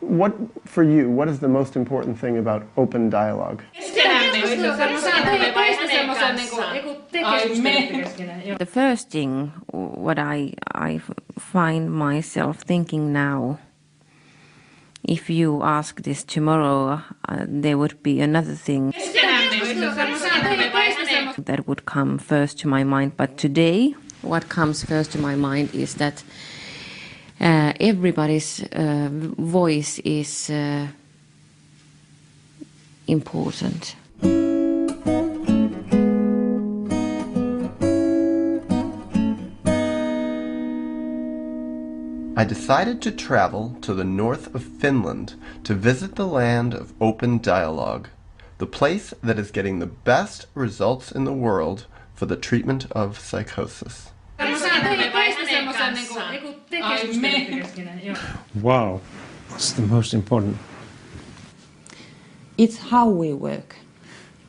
What, for you, what is the most important thing about open dialogue? The first thing what I find myself thinking now, if you ask this tomorrow, there would be another thing that would come first to my mind. But today, what comes first to my mind is that everybody's voice is important. I decided to travel to the north of Finland to visit the land of open dialogue, the place that is getting the best results in the world for the treatment of psychosis. Wow, what's the most important? It's how we work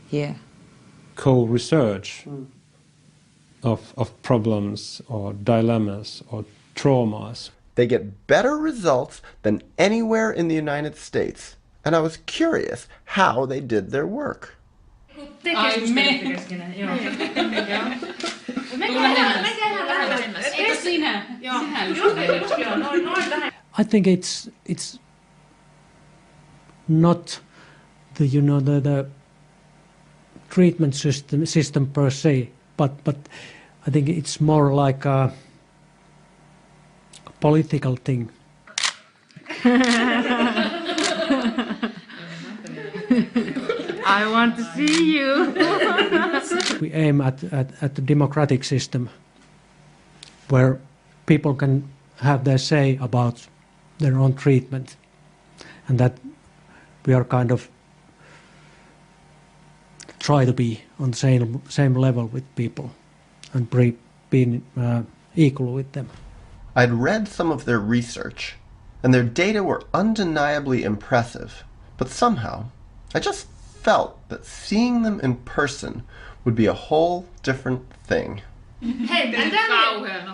here. Co-research of problems or dilemmas or traumas. They get better results than anywhere in the United States, and I was curious how they did their work. I think it's not the treatment system per se, but I think it's more like a political thing. I want to see you. We aim at the democratic system where people can have their say about their own treatment, and that we are kind of try to be on the same level with people and being equal with them. I'd read some of their research, and their data were undeniably impressive, but somehow I just felt that seeing them in person would be a whole different thing. Hey, and then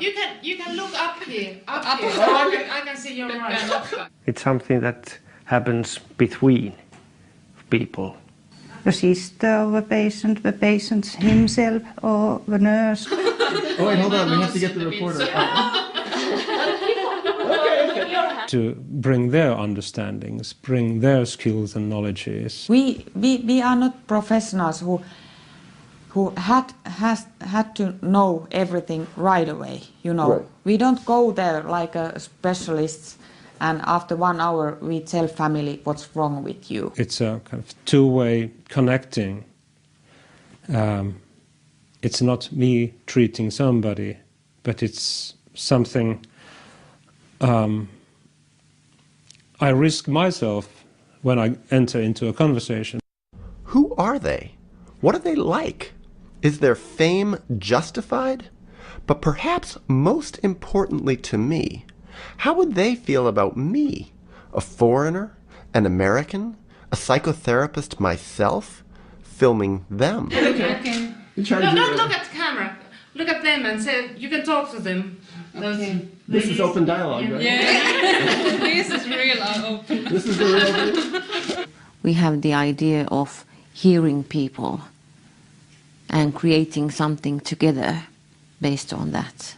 you can look up here. I can see your eyes. It's something that happens between people. The sister of a patient, the patient himself, or the nurse. Oh wait, hold on, we have to get the reporter. To bring their understandings, bring their skills and knowledges. We are not professionals who had to know everything right away, you know. Right. We don't go there like a specialist and after 1 hour we tell family what's wrong with you. It's a kind of two-way connecting. It's not me treating somebody, but it's something I risk myself when I enter into a conversation. Who are they? What are they like? Is their fame justified? But perhaps most importantly to me, how would they feel about me, a foreigner, an American, a psychotherapist myself, filming them? Okay. Don't look at the camera. Look at them and say, you can talk to them. Okay. This is open dialogue, right? Yeah. This is real open. This is the real thing. We have the idea of hearing people and creating something together based on that.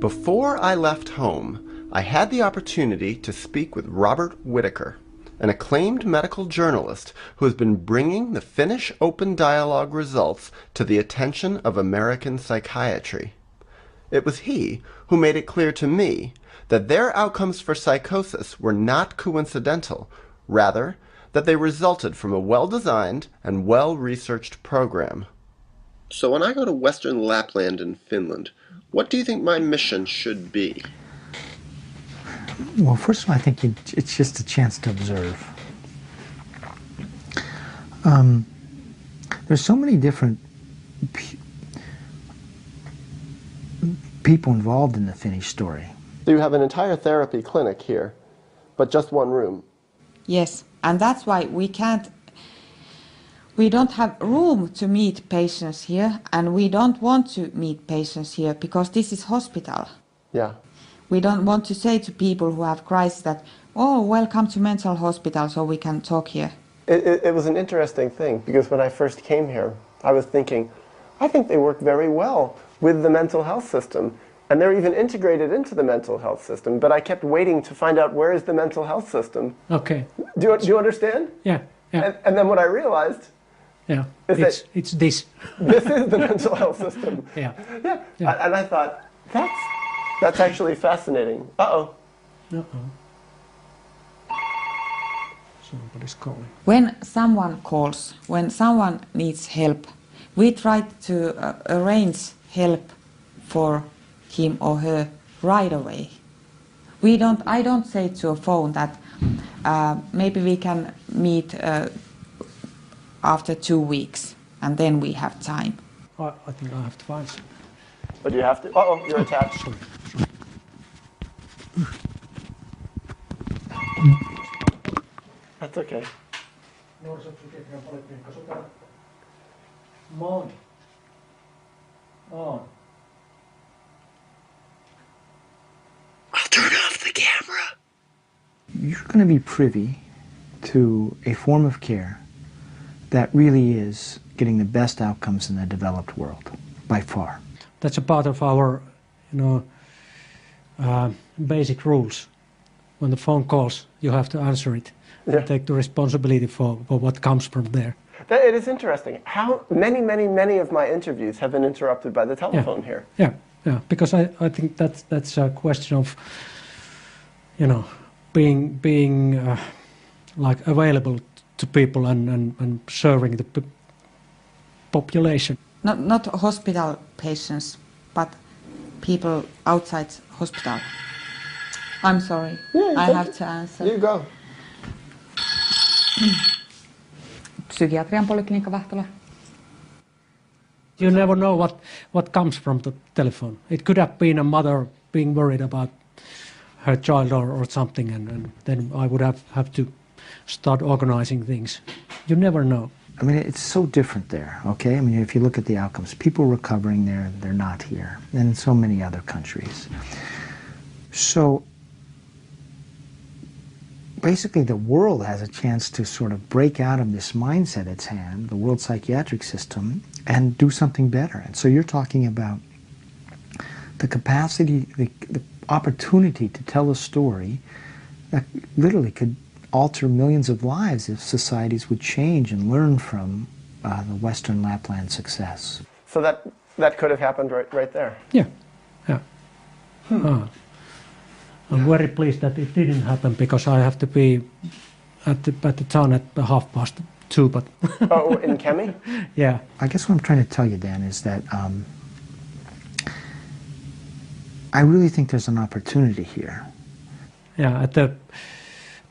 Before I left home, I had the opportunity to speak with Robert Whitaker, an acclaimed medical journalist who has been bringing the Finnish open dialogue results to the attention of American psychiatry. It was he who made it clear to me that their outcomes for psychosis were not coincidental, rather that they resulted from a well-designed and well-researched program. So when I go to Western Lapland in Finland, what do you think my mission should be? Well, first of all, I think it's just a chance to observe. There's so many different people involved in the Finnish story. So you have an entire therapy clinic here, but just one room? Yes. And that's why we don't have room to meet patients here, and we don't want to meet patients here because this is hospital. Yeah. We don't want to say to people who have crisis that, oh, welcome to mental hospital so we can talk here. It was an interesting thing because when I first came here, I was thinking, I think they work very well with the mental health system. And they're even integrated into the mental health system. But I kept waiting to find out where is the mental health system. Okay. Do you understand? Yeah. Yeah. And then what I realized it's this. This is the mental health system. Yeah. Yeah. And I thought, that's actually fascinating. Uh-oh. Somebody's calling. When someone calls, when someone needs help, we try to arrange help for him or her right away. I don't say to a phone that maybe we can meet after 2 weeks and then we have time. I think I have to find some. But you have to. Uh-oh, you're attached. Sorry. That's okay. On. I'll turn off the camera. You're going to be privy to a form of care that really is getting the best outcomes in the developed world, by far. That's a part of our, basic rules. When the phone calls, you have to answer it. Yeah. Take the responsibility for what comes from there. It is interesting. How many of my interviews have been interrupted by the telephone here. Yeah, because I think that's a question of, being like available to people and serving the population. Not hospital patients, but people outside hospital. I'm sorry, I have to answer. You go. Psykiatrian poliklinikka Vahtola. You never know what comes from the telephone. It could have been a mother being worried about her child or something, and then I would have to start organizing things. You never know. I mean, it's so different there, okay? I mean, if you look at the outcomes, people recovering there, they're not here, and in so many other countries. So basically the world has a chance to sort of break out of this mindset it's had, the world psychiatric system, and do something better. And so you're talking about the capacity, the opportunity to tell a story that literally could alter millions of lives if societies would change and learn from the Western Lapland success. So that could have happened right there. Yeah. I'm very pleased that it didn't happen because I have to be at the town at 2:30. But oh, in Kemi? Yeah. I guess what I'm trying to tell you, Dan, is that I really think there's an opportunity here. Yeah, at the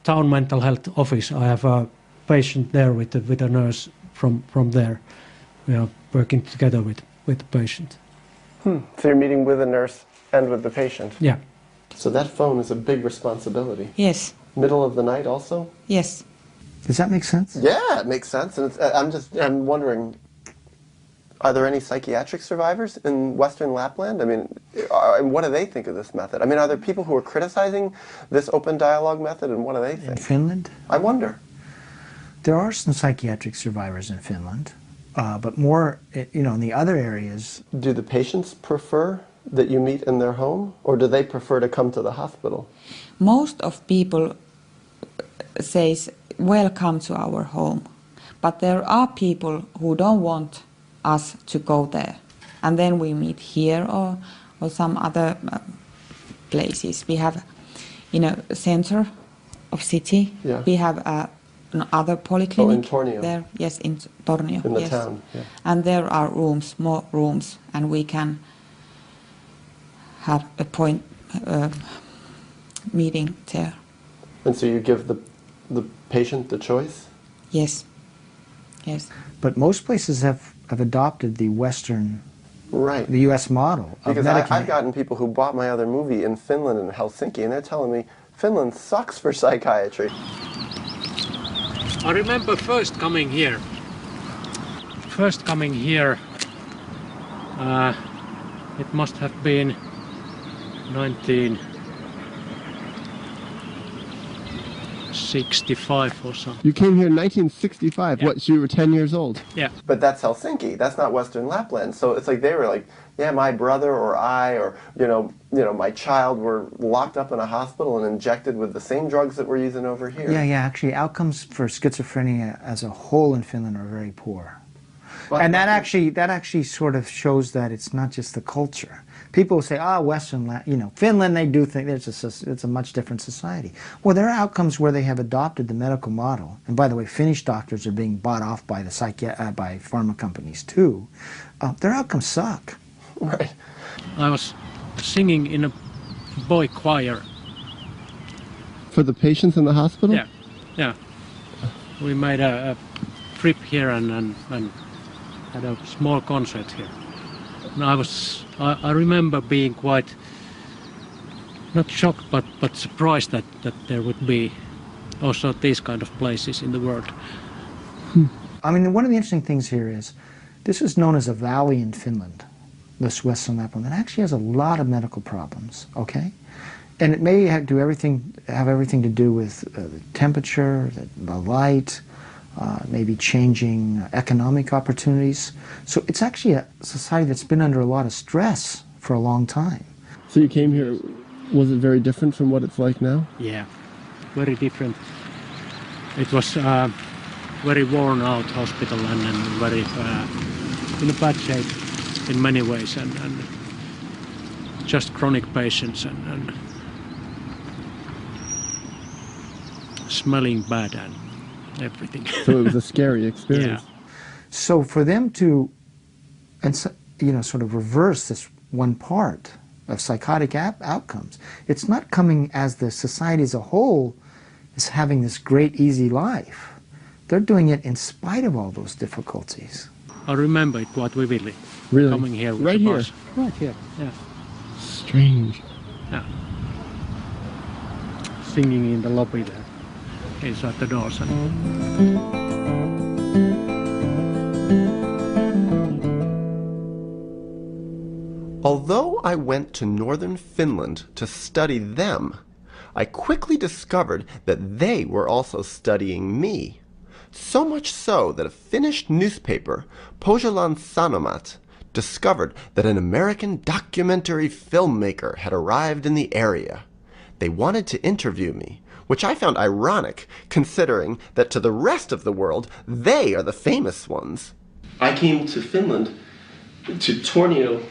town mental health office, I have a patient there with a nurse from there. We are working together with the patient. So you're meeting with a nurse and with the patient? Yeah. So that phone is a big responsibility. Yes. Middle of the night also? Yes. Does that make sense? Yeah, it makes sense. And I'm wondering, are there any psychiatric survivors in Western Lapland? I mean, what do they think of this method? I mean, are there people who are criticizing this open dialogue method, and what do they think? In Finland? I wonder. There are some psychiatric survivors in Finland, but more, in the other areas. Do the patients prefer that you meet in their home, or do they prefer to come to the hospital? Most of people says, welcome to our home. But there are people who don't want us to go there. And then we meet here or some other places. We have, center of city. Yeah. We have another polyclinic. Oh, in Tornio. There, yes, in Tornio. In the yes. town, yeah. And there are more rooms, and we can have a meeting there. And so you give the patient the choice? Yes. Yes. But most places have adopted the Western, the U.S. model of because medicating. I've gotten people who bought my other movie in Finland and Helsinki, and they're telling me Finland sucks for psychiatry. I remember first coming here. It must have been 1965 or something. You came here in 1965. Yeah. What, so you were 10 years old? Yeah. But that's Helsinki. That's not Western Lapland. So it's like they were like, yeah, my brother or I or my child were locked up in a hospital and injected with the same drugs that we're using over here. Yeah. Actually, outcomes for schizophrenia as a whole in Finland are very poor. And that actually sort of shows that it's not just the culture. People say, Finland, they do think it's a much different society. Well, there are outcomes where they have adopted the medical model. And by the way, Finnish doctors are being bought off by by pharma companies too. Their outcomes suck. Right. I was singing in a boy choir. For the patients in the hospital? Yeah. We made a trip here and had a small concert here. And I remember being quite, not shocked, but surprised that there would be also these kind of places in the world. I mean, one of the interesting things here is, this is known as a valley in Finland, this Western Lapland, that actually has a lot of medical problems, okay? And it may have everything to do with the temperature, the light, maybe changing economic opportunities. So it's actually a society that's been under a lot of stress for a long time. So you came here, was it very different from what it's like now? Yeah, very different. It was very worn out hospital and very in a bad shape in many ways and just chronic patients and smelling bad and everything. So it was a scary experience. Yeah. So for them to, sort of reverse this one part of psychotic outcomes, it's not coming as the society as a whole is having this great easy life. They're doing it in spite of all those difficulties. I remember it quite vividly. Really? Coming here with Right the here? bus. Right here, yeah. Strange. Yeah. Singing in the lobby there, inside the doors. Although I went to northern Finland to study them, I quickly discovered that they were also studying me. So much so that a Finnish newspaper, Pohjolan Sanomat, discovered that an American documentary filmmaker had arrived in the area. They wanted to interview me, which I found ironic, considering that to the rest of the world, they are the famous ones. I came to Finland, to Tornio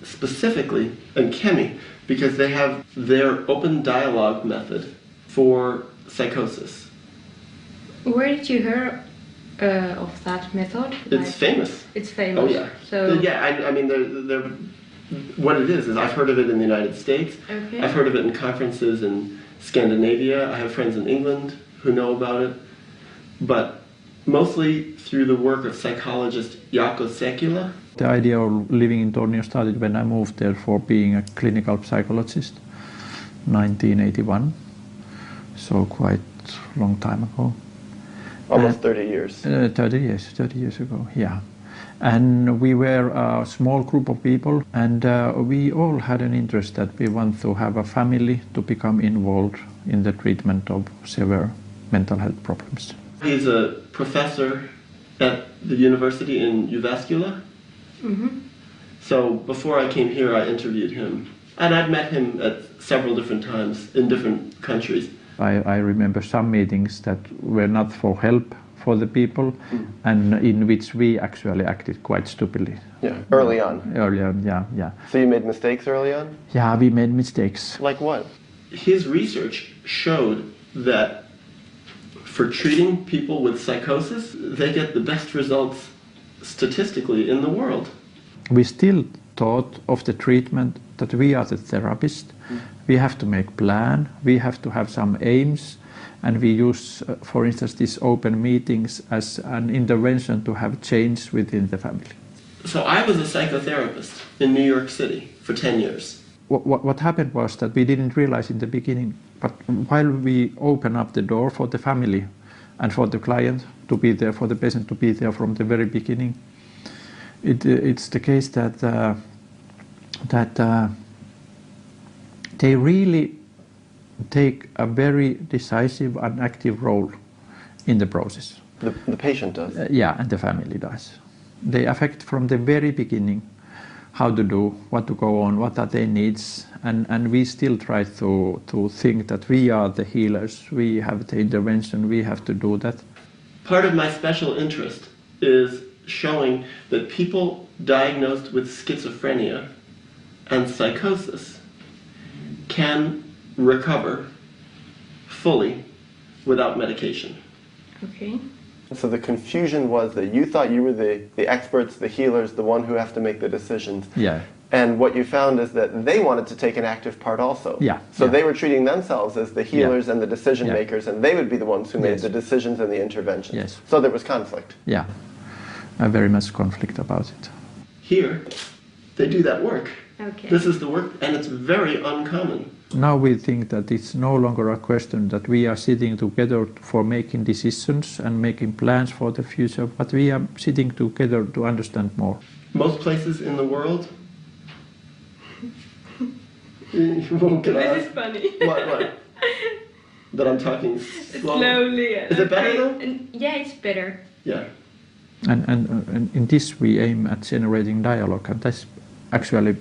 specifically, and Kemi, because they have their open dialogue method for psychosis. Where did you hear of that method? It's famous. It's famous. Oh yeah. So yeah, I mean, they're what it is I've heard of it in the United States. Okay. I've heard of it in conferences in Scandinavia. I have friends in England who know about it, but mostly through the work of psychologist Jaakko Sekila. The idea of living in Tornio started when I moved there for being a clinical psychologist, 1981, so quite a long time ago. Almost 30 years. 30 years ago, yeah. And we were a small group of people, and we all had an interest that we want to have a family to become involved in the treatment of severe mental health problems. He's a professor at the university in Jyväskylä. Mm-hmm. So before I came here, I interviewed him. And I'd met him at several different times in different countries. I remember some meetings that were not for help for the people, and in which we actually acted quite stupidly. Yeah, early on. Early on, yeah. So you made mistakes early on? Yeah, we made mistakes. Like what? His research showed that for treating people with psychosis, they get the best results statistically in the world. We still thought of the treatment that we are the therapist. We have to make plan, we have to have some aims, and we use, for instance, these open meetings as an intervention to have change within the family. So I was a psychotherapist in New York City for 10 years. What happened was that we didn't realize in the beginning, but while we opened up the door for the family, and for the client to be there, for the patient to be there from the very beginning. It's the case that they really take a very decisive and active role in the process. The patient does? Yeah, and the family does. They affect from the very beginning how to do, what to go on, what are their needs, and we still try to think that we are the healers, we have the intervention, we have to do that. Part of my special interest is showing that people diagnosed with schizophrenia and psychosis can recover fully without medication. Okay. So the confusion was that you thought you were the experts, the healers, the one who have to make the decisions. Yeah. And what you found is that they wanted to take an active part also. Yeah. So they were treating themselves as the healers and the decision makers, and they would be the ones who made the decisions and the interventions. Yes. So there was conflict. Yeah, very much conflict about it. Here, they do that work. Okay. This is the work, and it's very uncommon. Now we think that it's no longer a question that we are sitting together for making decisions and making plans for the future, but we are sitting together to understand more. Most places in the world, you won't get This is funny. What? That I'm talking slowly. Is it better though? Yeah, it's better. Yeah. And in this we aim at generating dialogue, and this actually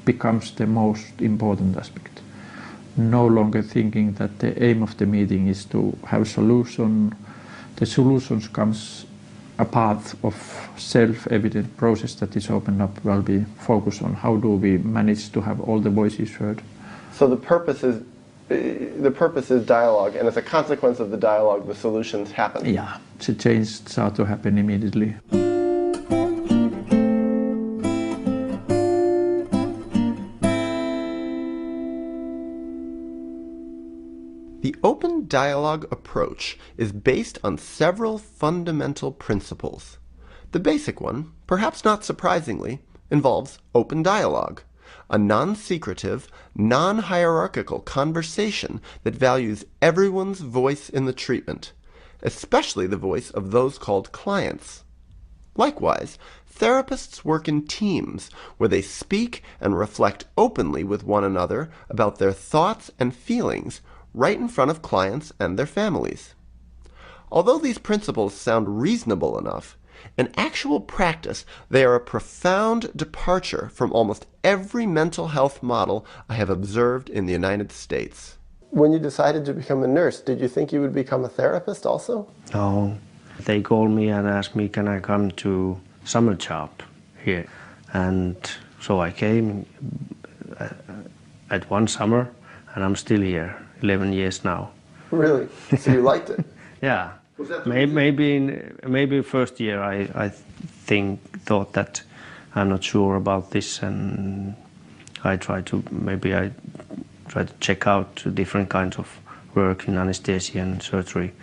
becomes the most important aspect. No longer thinking that the aim of the meeting is to have a solution. The solutions comes a part of self-evident process that is opened up while we focus on how do we manage to have all the voices heard. So the purpose is dialogue, and as a consequence of the dialogue, the solutions happen. Yeah, the change starts to happen immediately. The open dialogue approach is based on several fundamental principles. The basic one, perhaps not surprisingly, involves open dialogue, a non-secretive, non-hierarchical conversation that values everyone's voice in the treatment, especially the voice of those called clients. Likewise, therapists work in teams where they speak and reflect openly with one another about their thoughts and feelings right in front of clients and their families. Although these principles sound reasonable enough, in actual practice they are a profound departure from almost every mental health model I have observed in the United States. When you decided to become a nurse, did you think you would become a therapist also? No. They called me and asked me, can I come to summer job here? And so I came at one summer, and I'm still here, 11 years now. Really? So you liked it? Yeah. Maybe first year I thought that I'm not sure about this, and I tried to check out different kinds of work in anesthesia and surgery,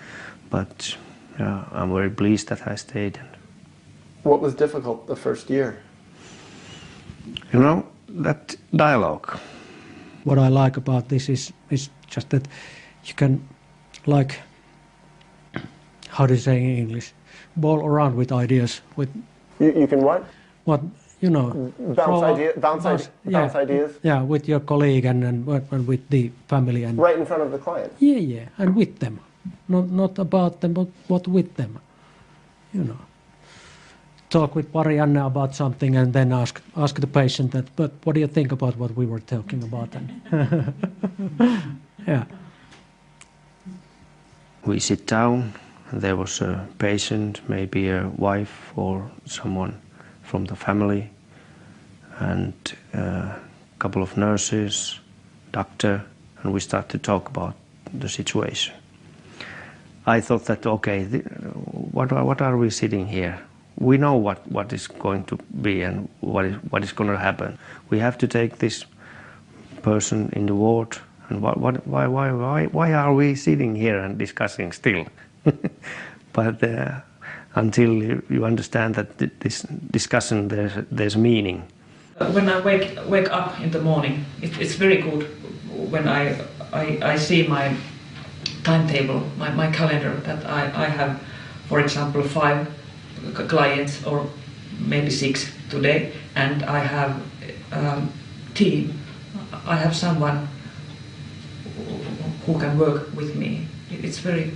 but I'm very pleased that I stayed. What was difficult the first year? You know, that dialogue. What I like about this is just that you can, like, how do you say in English, bowl around with ideas. With you can what? What, you know. Bounce ideas? Yeah, with your colleague and with the family. And right in front of the client? Yeah, and with them. Not about them, but with them. You know. Talk with Marianne about something and then ask the patient that, but what do you think about what we were talking about? Yeah. We sit down, and there was a patient, maybe a wife or someone from the family, and a couple of nurses, doctor, and we start to talk about the situation. I thought that, okay, what are we sitting here? We know what is going to be and what is going to happen. We have to take this person in the ward, and why are we sitting here and discussing still? But until you understand that this discussion there's meaning. When I wake up in the morning, it's very good when I see my timetable, my calendar, that I have, for example, 5 clients or maybe 6 today, and I have team. I have someone who can work with me. It's very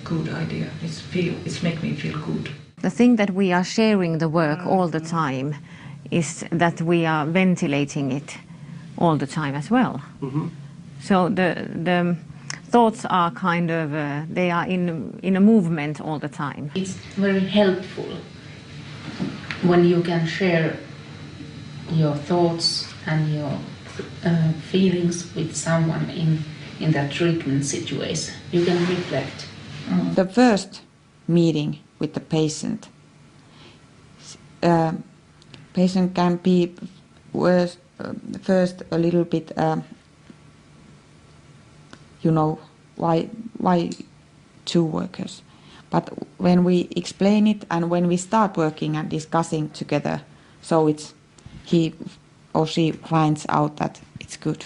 good idea. It's make me feel good. The thing that we are sharing the work all the time is that we are ventilating it all the time as well. Mm-hmm. So the thoughts are kind of, they are in a movement all the time. It's very helpful when you can share your thoughts and your feelings with someone in that treatment situation. You can reflect. The first meeting with the patient, patient can be first a little bit, why 2 workers? But when we explain it and when we start working and discussing together, so it's he or she finds out that it's good.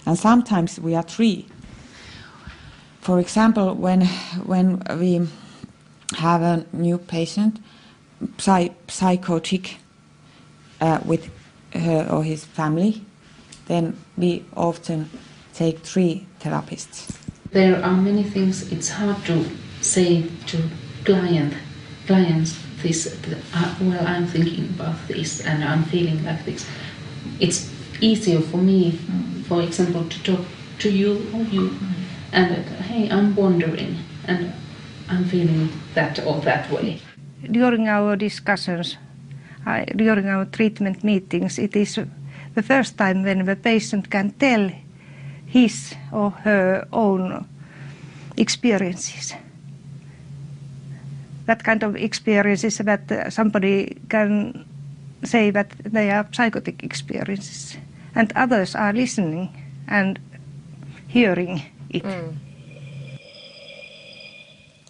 And sometimes we are 3. For example, when we have a new patient, psychotic, with her or his family, then we often take 3 therapists. There are many things it's hard to say to clients this, well, I'm thinking about this and I'm feeling like this. It's easier for me, for example, to talk to you or you, and hey, I'm wondering and I'm feeling that or that way. During our discussions, during our treatment meetings, it is the first time when the patient can tell his or her own experiences. That kind of experiences that somebody can say that they are psychotic experiences, and others are listening and hearing it.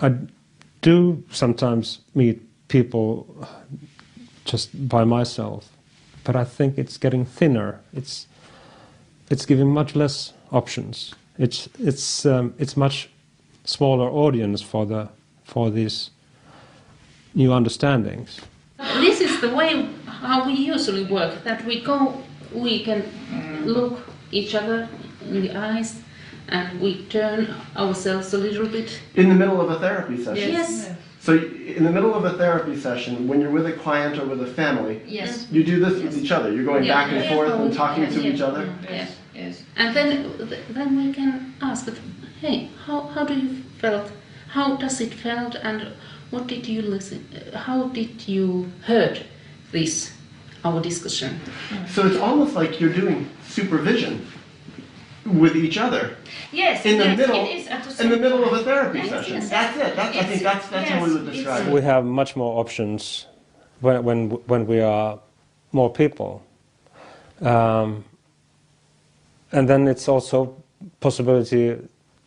I do sometimes meet people just by myself, but I think it's getting thinner. It's giving much less options. It's much smaller audience for these new understandings. This is the way how we usually work, that we can look each other in the eyes and we turn ourselves a little bit. In the middle of a therapy session? Yes. So in the middle of a therapy session, when you're with a client or with a family, yes, you do this with each other. You're going back and forth and talking to each other? Yes, yes. And then we can ask, hey, how do you felt? How does it felt, and what did you listen? How did you heard this, our discussion? So it's almost like you're doing supervision with each other. Yes, in the yes, middle, it is at the in the middle of a therapy yes, session. yes. That's it. I think that's how we would describe it. We have much more options when we are more people, and then it's also possibility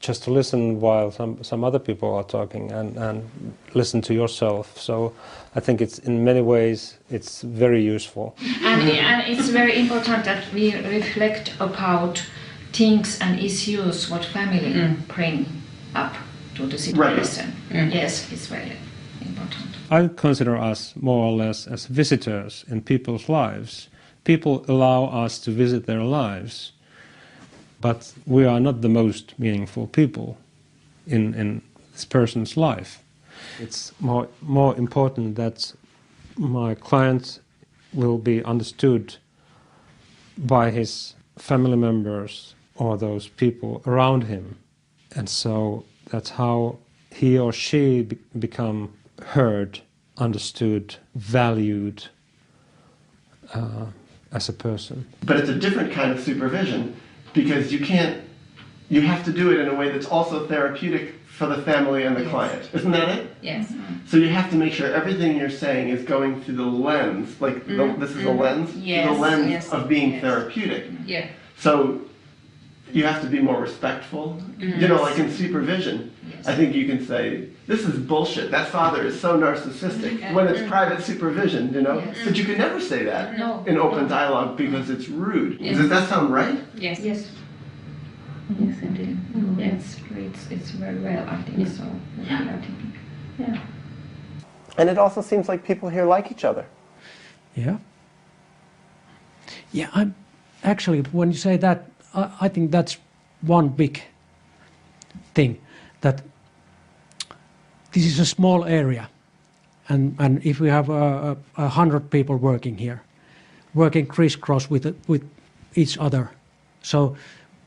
just to listen while some other people are talking and listen to yourself. So I think it's in many ways it's very useful. And it's very important that we reflect about things and issues what family bring up to the situation. Right. Yes, it's very important. I consider us more or less as visitors in people's lives. People allow us to visit their lives, but we are not the most meaningful people in this person's life. It's more important that my client will be understood by his family members or those people around him. And so that's how he or she become heard, understood, valued as a person. But it's a different kind of supervision because you have to do it in a way that's also therapeutic for the family and the client. Isn't that it? Yes. So you have to make sure everything you're saying is going through the lens, like this is a lens, yes. the lens yes. of being yes. therapeutic. Yeah. So you have to be more respectful. You know, like in supervision, yes. I think you can say, this is bullshit, that father is so narcissistic, when it's private supervision, you know? Yes. But you can never say that No. in open dialogue because it's rude. Yes. Does that sound right? Yes. Yes. Yes, indeed. It's very well, I think so. Yeah. And it also seems like people here like each other. Yeah. Yeah, I'm actually, when you say that, I think that's one big thing, that this is a small area, and if we have 100 people working here, working crisscross with each other, so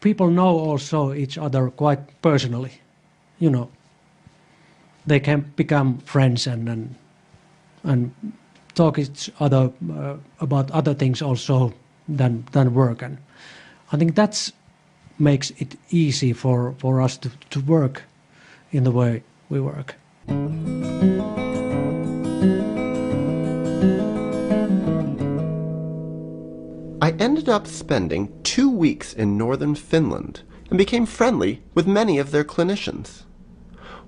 people know also each other quite personally, you know. They can become friends and talk each other about other things also than work, and I think that's makes it easy for us to work in the way we work. I ended up spending 2 weeks in northern Finland and became friendly with many of their clinicians.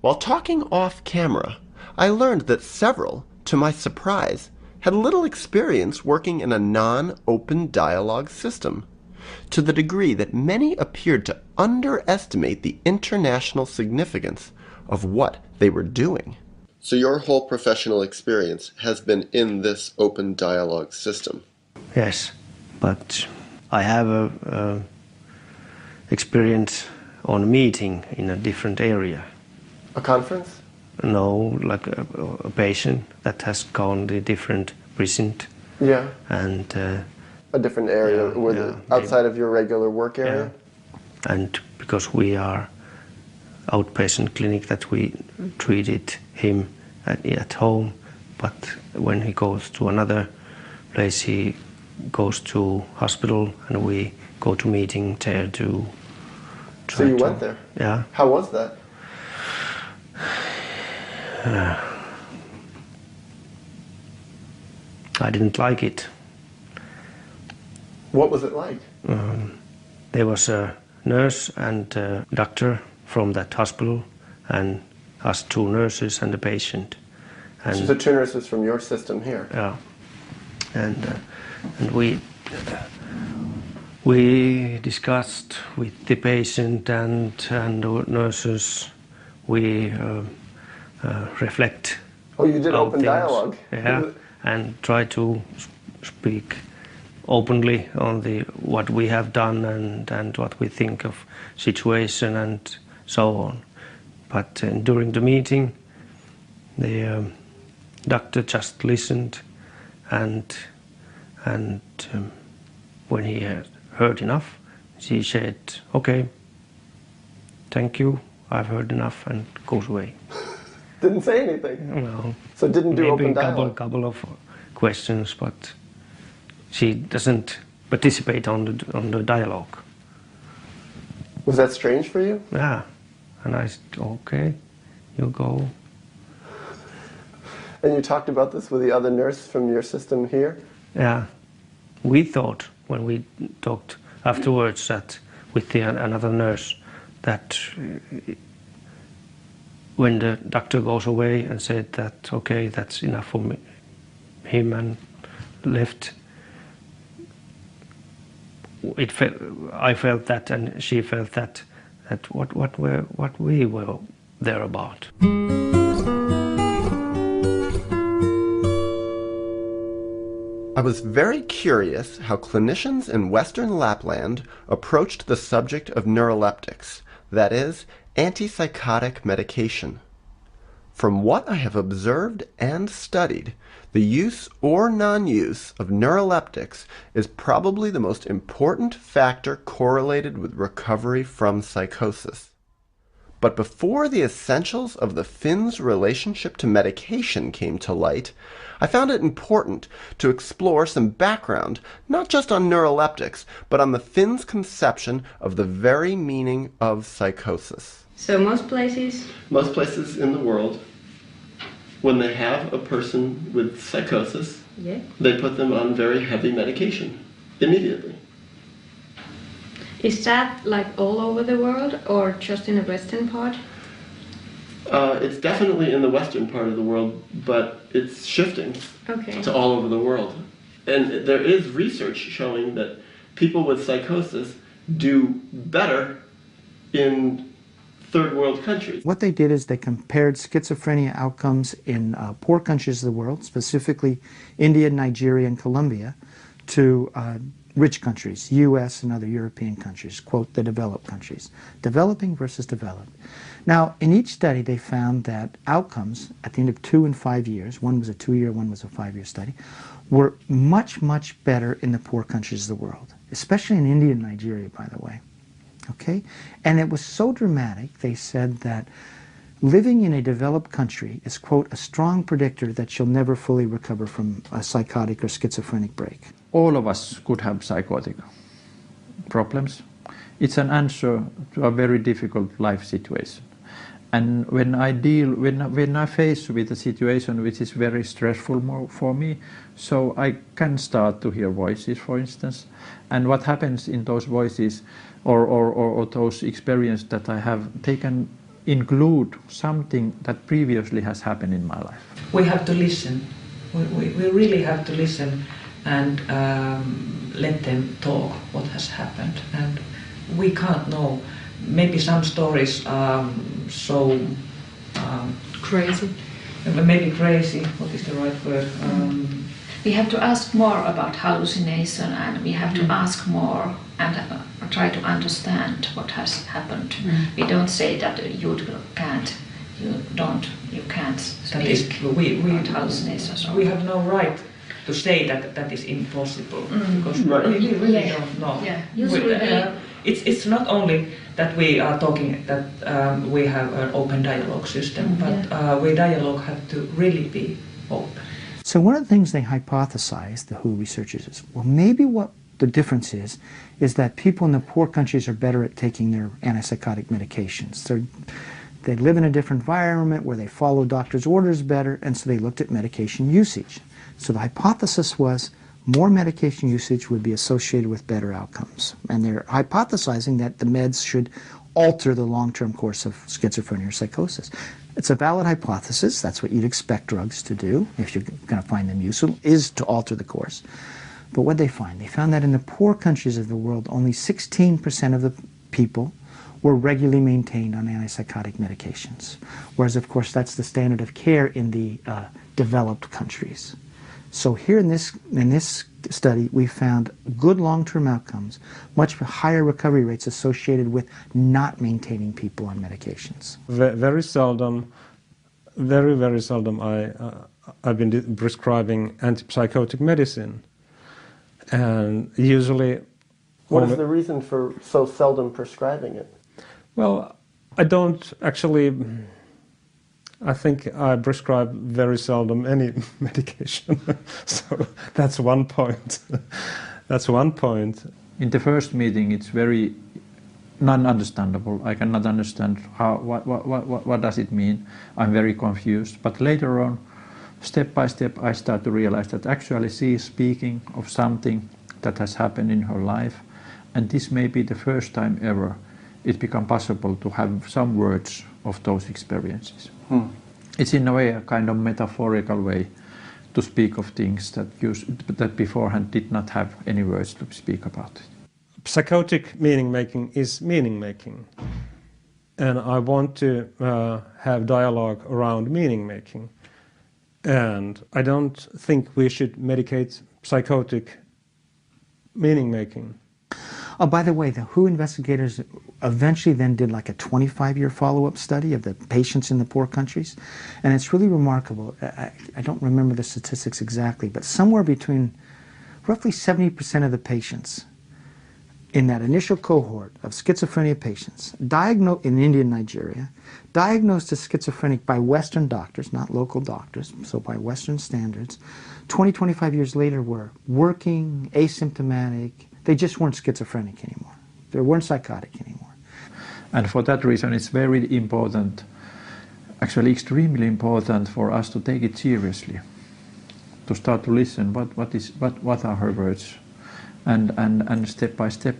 While talking off camera, I learned that several, to my surprise, had little experience working in a non-open dialogue system, to the degree that many appeared to underestimate the international significance of what they were doing. So your whole professional experience has been in this open dialogue system? Yes, but I have a experience on a meeting in a different area. A conference? No, like a patient that has gone to a different precinct. Yeah. And a different area outside of your regular work area? Yeah. And because we are outpatient clinic, that we treated him at home, but when he goes to another place, he goes to hospital, and we go to meeting there to try. So you went there? Yeah. How was that? I didn't like it. What was it like? There was a nurse and a doctor from that hospital, and us 2 nurses and a patient. And so the 2 nurses from your system here? Yeah. And we discussed with the patient and the nurses. We reflect. Oh, you did open things. dialogue? Yeah, and try to speak openly on what we have done and what we think of situation and so on. But during the meeting, the doctor just listened, and when he had heard enough, she said, "Okay, thank you, I've heard enough," and goes away. Didn't say anything? No. So didn't do maybe open a dialogue? couple of questions, but she doesn't participate on the dialogue. Was that strange for you? Yeah. And I said, "Okay, you go." And you talked about this with the other nurse from your system here? Yeah. We thought, when we talked afterwards, that with another nurse, that when the doctor goes away and said that, "Okay, that's enough for him," and left, I felt that, and she felt that what we were there about. I was very curious how clinicians in Western Lapland approached the subject of neuroleptics, that is, antipsychotic medication. From what I have observed and studied, the use or non-use of neuroleptics is probably the most important factor correlated with recovery from psychosis. But before the essentials of the Finns' relationship to medication came to light, I found it important to explore some background, not just on neuroleptics, but on the Finns' conception of the very meaning of psychosis. So most places in the world, when they have a person with psychosis, they put them on very heavy medication immediately. Is that like all over the world or just in the western part? It's definitely in the western part of the world, but it's shifting to all over the world. And there is research showing that people with psychosis do better in third world countries. What they did is they compared schizophrenia outcomes in poor countries of the world, specifically India, Nigeria, and Colombia, to rich countries, US and other European countries, quote, the developed countries. Developing versus developed. Now, in each study, they found that outcomes at the end of 2 and 5 years, one was a 2-year, one was a 5-year study, were much, much better in the poor countries of the world, especially in India and Nigeria, by the way. Okay? And it was so dramatic, they said that living in a developed country is, quote, a strong predictor that you'll never fully recover from a psychotic or schizophrenic break. All of us could have psychotic problems. It's an answer to a very difficult life situation. And when I face with a situation which is very stressful for me, so I can start to hear voices, for instance. And what happens in those voices or those experiences that I have, they can include something that previously has happened in my life. We have to listen. We really have to listen and let them talk what has happened. And we can't know. Maybe some stories are so crazy. Maybe crazy. What is the right word? We have to ask more about hallucination, and we have to ask more and try to understand what has happened. We don't say that you can't speak about hallucinations. We have no right to say that is impossible because we really don't know. Yeah. Usually it's not only that we are talking that we have an open dialogue system, but we dialogue have to really be open. So one of the things they hypothesized, the WHO researchers, is, well, maybe what the difference is that people in the poor countries are better at taking their antipsychotic medications. They live in a different environment where they follow doctors' orders better, and so they looked at medication usage. So the hypothesis was more medication usage would be associated with better outcomes. And they're hypothesizing that the meds should alter the long-term course of schizophrenia or psychosis. It's a valid hypothesis. That's what you'd expect drugs to do, if you're going to find them useful, is to alter the course. But what they find? They found that in the poor countries of the world, only 16% of the people were regularly maintained on antipsychotic medications. Whereas, of course, that's the standard of care in the developed countries. So here in this study, we found good long-term outcomes, much higher recovery rates associated with not maintaining people on medications. Very seldom, very seldom I've been prescribing antipsychotic medicine. And usually... What is the reason for so seldom prescribing it? Well, I don't actually... I think I prescribe very seldom any medication, so that's one point. That's one point. In the first meeting, it's very non-understandable. I cannot understand what does it mean. I'm very confused. But later on, step by step, I start to realize that actually she is speaking of something that has happened in her life, and this may be the first time ever it become possible to have some words of those experiences. It's in a way a kind of metaphorical way to speak of things that beforehand did not have any words to speak about it. Psychotic meaning making is meaning making, and I want to have dialogue around meaning making, and I don't think we should medicate psychotic meaning making. Oh, by the way, the WHO investigators eventually then did like a 25-year follow-up study of the patients in the poor countries. And it's really remarkable. I don't remember the statistics exactly, but somewhere between roughly 70% of the patients in that initial cohort of schizophrenia patients diagnosed in India and Nigeria, diagnosed as schizophrenic by Western doctors, not local doctors, so by Western standards, 20, 25 years later were working, asymptomatic. They just weren't schizophrenic anymore. They weren't psychotic anymore. And for that reason, it's very important, actually extremely important for us to take it seriously, to start to listen. What are her words, and step by step,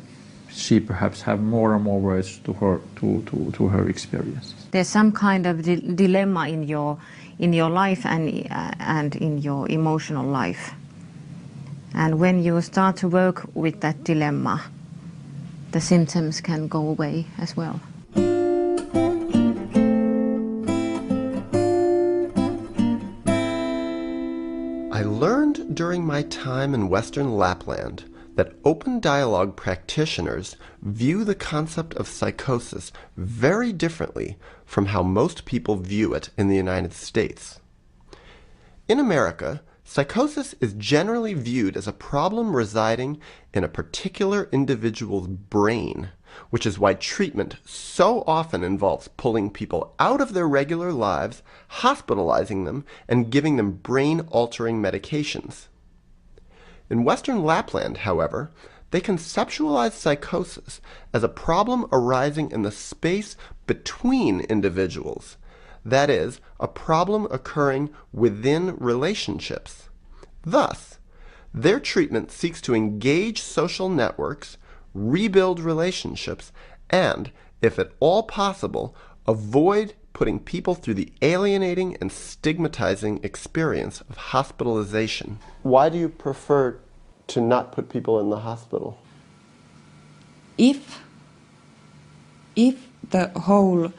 she perhaps have more and more words to her experiences. There's some kind of dilemma in your life and in your emotional life. And when you start to work with that dilemma, the symptoms can go away as well. during my time in Western Lapland that open dialogue practitioners view the concept of psychosis very differently from how most people view it in the United States. In America, psychosis is generally viewed as a problem residing in a particular individual's brain, which is why treatment so often involves pulling people out of their regular lives, hospitalizing them, and giving them brain-altering medications. In Western Lapland, however, they conceptualize psychosis as a problem arising in the space between individuals, that is, a problem occurring within relationships. Thus, their treatment seeks to engage social networks, rebuild relationships, and, if at all possible, avoid putting people through the alienating and stigmatizing experience of hospitalization. Why do you prefer to not put people in the hospital? If the whole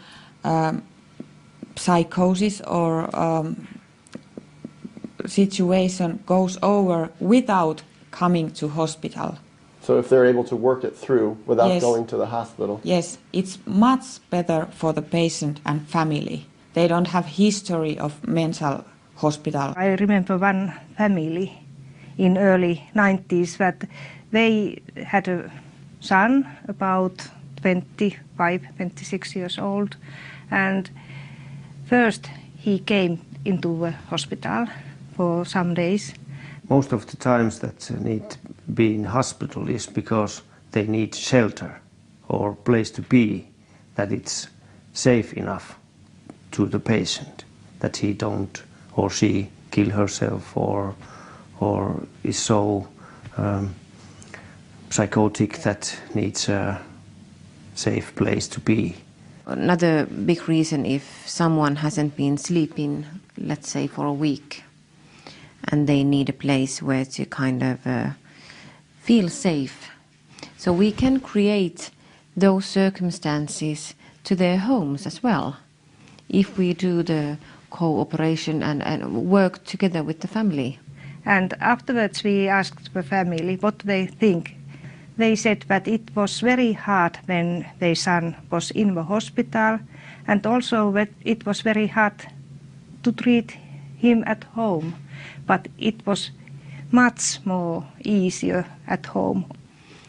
psychosis or situation goes over without coming to hospital. So if they're able to work it through without Yes. going to the hospital? Yes, it's much better for the patient and family. They don't have history of mental hospital. I remember one family in early 90s that they had a son about 25, 26 years old, and first he came into the hospital for some days. Most of the times that need to be in hospital is because they need shelter or place to be, that it's safe enough to the patient, that he don't or she kill herself or is so psychotic that needs a safe place to be. Another big reason, if someone hasn't been sleeping, let's say for a week, and they need a place where to kind of feel safe. So we can create those circumstances to their homes as well, if we do the cooperation and work together with the family. And afterwards we asked the family what they think. They said that it was very hard when their son was in the hospital, and also that it was very hard to treat him at home, but it was much more easier at home.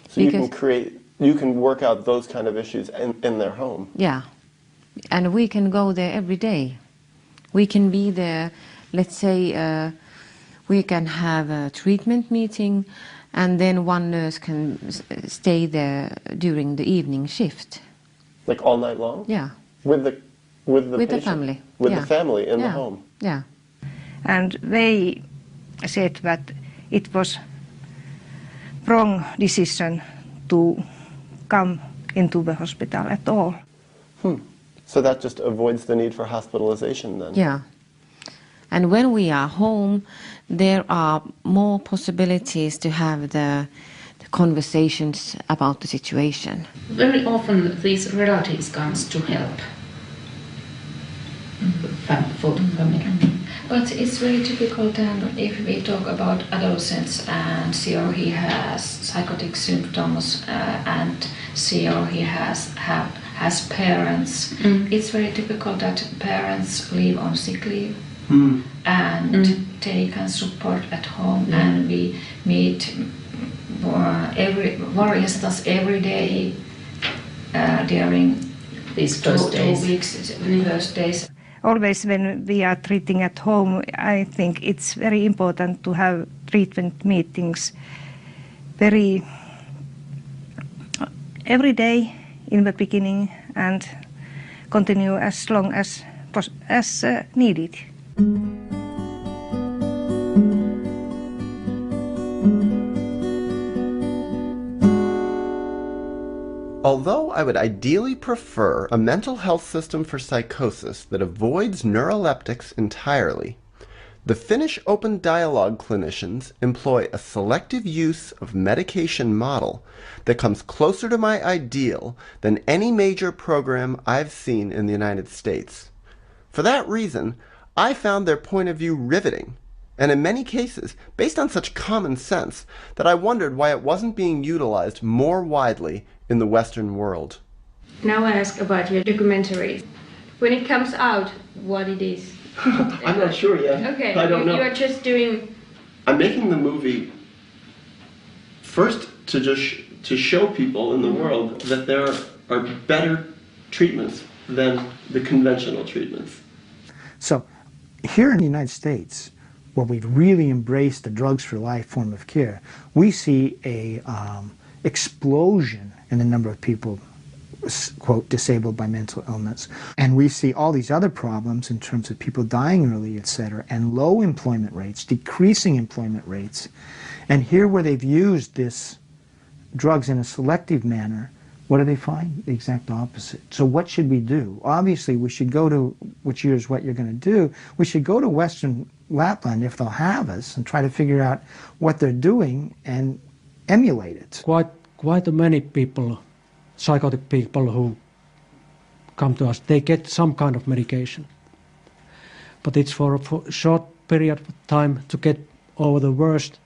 So you can work out those kind of issues in their home? Yeah, and we can go there every day. We can be there, let's say, we can have a treatment meeting, and then one nurse can stay there during the evening shift. Like all night long? Yeah. With the With patient? the family. With Yeah. the family in the Yeah. home? Yeah. And they said that it was wrong decision to come into the hospital at all. So that just avoids the need for hospitalization then? Yeah. And when we are home, there are more possibilities to have the conversations about the situation. Very often these relatives comes to help for the family. But it's very difficult, and if we talk about adolescents and see or he has psychotic symptoms and see or he has parents, it's very difficult that parents live on sick leave and they can support at home, and we meet for instance every day during these first days. 2 weeks, first days. Always when we are treating at home, I think it's very important to have treatment meetings every day in the beginning and continue as long as needed. Although I would ideally prefer a mental health system for psychosis that avoids neuroleptics entirely, the Finnish open dialogue clinicians employ a selective use of medication model that comes closer to my ideal than any major program I've seen in the United States. For that reason, I found their point of view riveting and in many cases based on such common sense that I wondered why it wasn't being utilized more widely in the Western world. Now I ask about your documentary. When it comes out, what it is? I'm not sure yet. Okay, I don't know. You are just doing... I'm making the movie first to show people in the world that there are better treatments than the conventional treatments. So here in the United States, where we've really embraced the drugs for life form of care, we see a explosion in the number of people, quote, disabled by mental illness. And we see all these other problems in terms of people dying early, etc., and low employment rates, decreasing employment rates. And here where they've used this drugs in a selective manner, what do they find? The exact opposite. So what should we do? Obviously, we should go to, which is what you're going to do, we should go to Western Lapland, if they'll have us, and try to figure out what they're doing and emulate it. Quite many people, psychotic people who come to us, they get some kind of medication. But it's for a short period of time to get over the worst,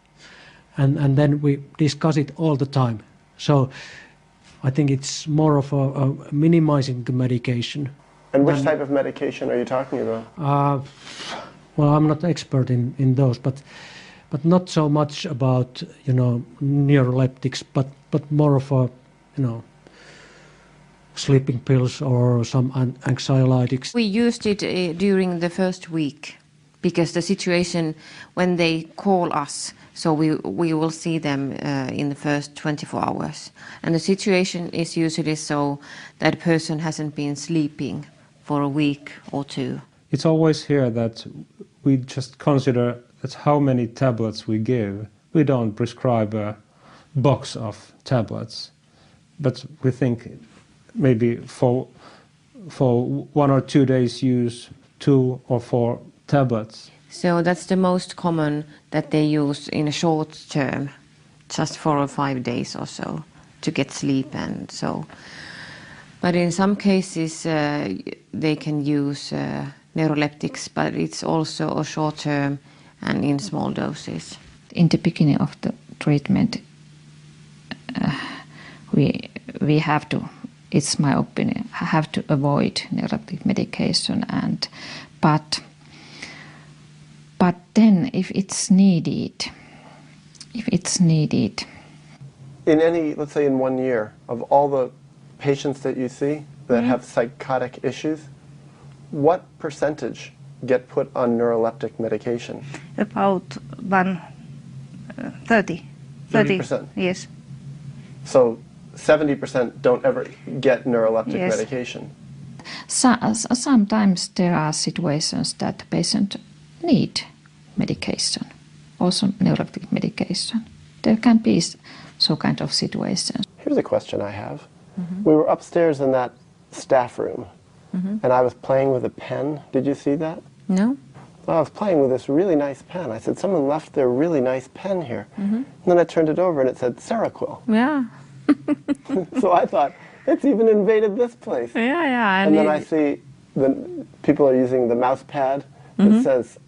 and then we discuss it all the time. So I think it's more of a minimizing the medication. And which type of medication are you talking about? Well, I'm not expert in those, but not so much about, neuroleptics, but more of a, sleeping pills or some anxiolytics. We used it during the first week because the situation when they call us, so we will see them in the first 24 hours. And the situation is usually so that person hasn't been sleeping for a week or two. It's always here that we just consider that how many tablets we give. We don't prescribe a box of tablets, but we think maybe for 1 or 2 days use 2 or 4 tablets. So that's the most common that they use in a short term, just 4 or 5 days or so to get sleep and so. But in some cases they can use neuroleptics, but it's also a short term and in small doses. In the beginning of the treatment, we have to, it's my opinion, have to avoid neuroleptic medication, but then if it's needed. In any, let's say in 1 year, of all the patients that you see that have psychotic issues, what percentage get put on neuroleptic medication? About 30%. 30%? Yes. So 70% don't ever get neuroleptic Yes. medication? Sometimes there are situations that the patient need medication, also neuroleptic medication. There can be so kind of situations. Here's a question I have. We were upstairs in that staff room, and I was playing with a pen. Did you see that? No. I was playing with this really nice pen. I said, someone left their really nice pen here. And then I turned it over and it said Seroquel. Yeah. So I thought, it's even invaded this place. Yeah. And then I see the people are using the mouse pad that says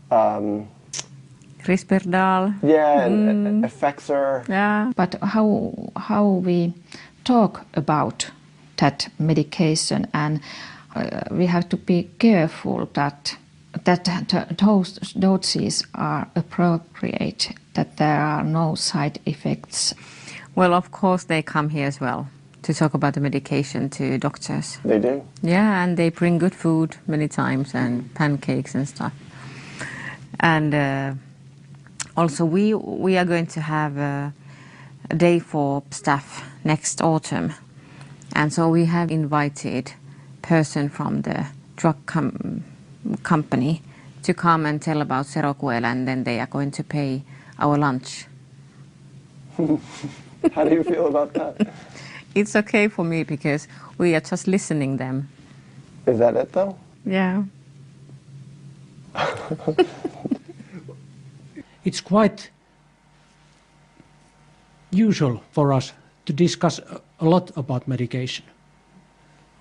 Risperdal. Yeah, and Effexor. Yeah. But how we talk about that medication, and we have to be careful that those doses are appropriate, that there are no side effects. Well, of course they come here as well to talk about the medication to doctors. They do? Yeah, and they bring good food many times and pancakes and stuff. And also we are going to have a day for staff next autumn. And so we have invited person from the drug company to come and tell about Seroquel, and then they are going to pay our lunch. How do you feel about that? It's okay for me because we are just listening them. Is that it though? Yeah. It's quite usual for us to discuss a lot about medication.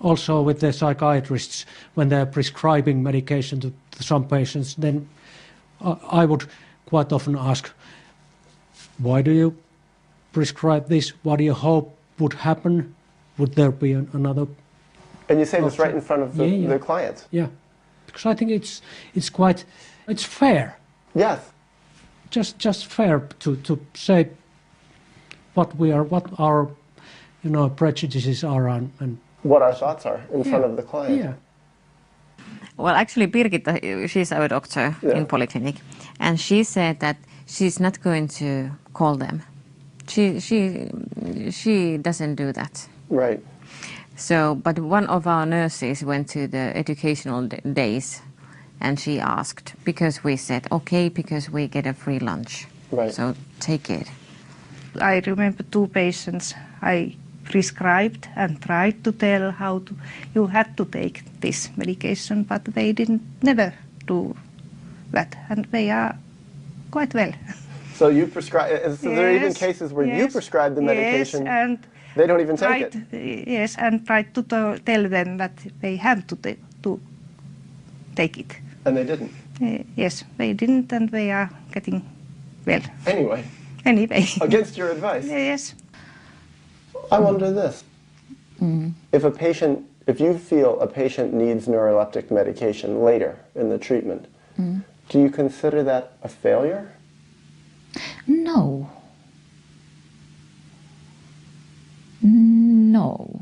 Also with the psychiatrists, when they're prescribing medication to some patients, then I would quite often ask, why do you prescribe this? What do you hope would happen? Would there be another? And you say this right in front of the client? Yeah, because I think it's fair. Yes. Just fair to say what our prejudices are and what our thoughts are in front of the client. Yeah. Well, actually, Birgitta, she's our doctor in polyclinic, and she said that she's not going to call them. She doesn't do that. Right. So, but one of our nurses went to the educational days, and she asked, because we said, okay, because we get a free lunch. Right. So take it. I remember 2 patients I prescribed and tried to tell how you had to take this medication, but they never do that, and they are quite well. So you prescribe, so there are even cases where you prescribe the medication, and they don't even take it? Yes, and tried to tell them that they have to take it. And they didn't? Yes, they didn't, and they are getting well. Anyway. Against your advice? Yes. I wonder this. If you feel a patient needs neuroleptic medication later in the treatment, do you consider that a failure? No. No.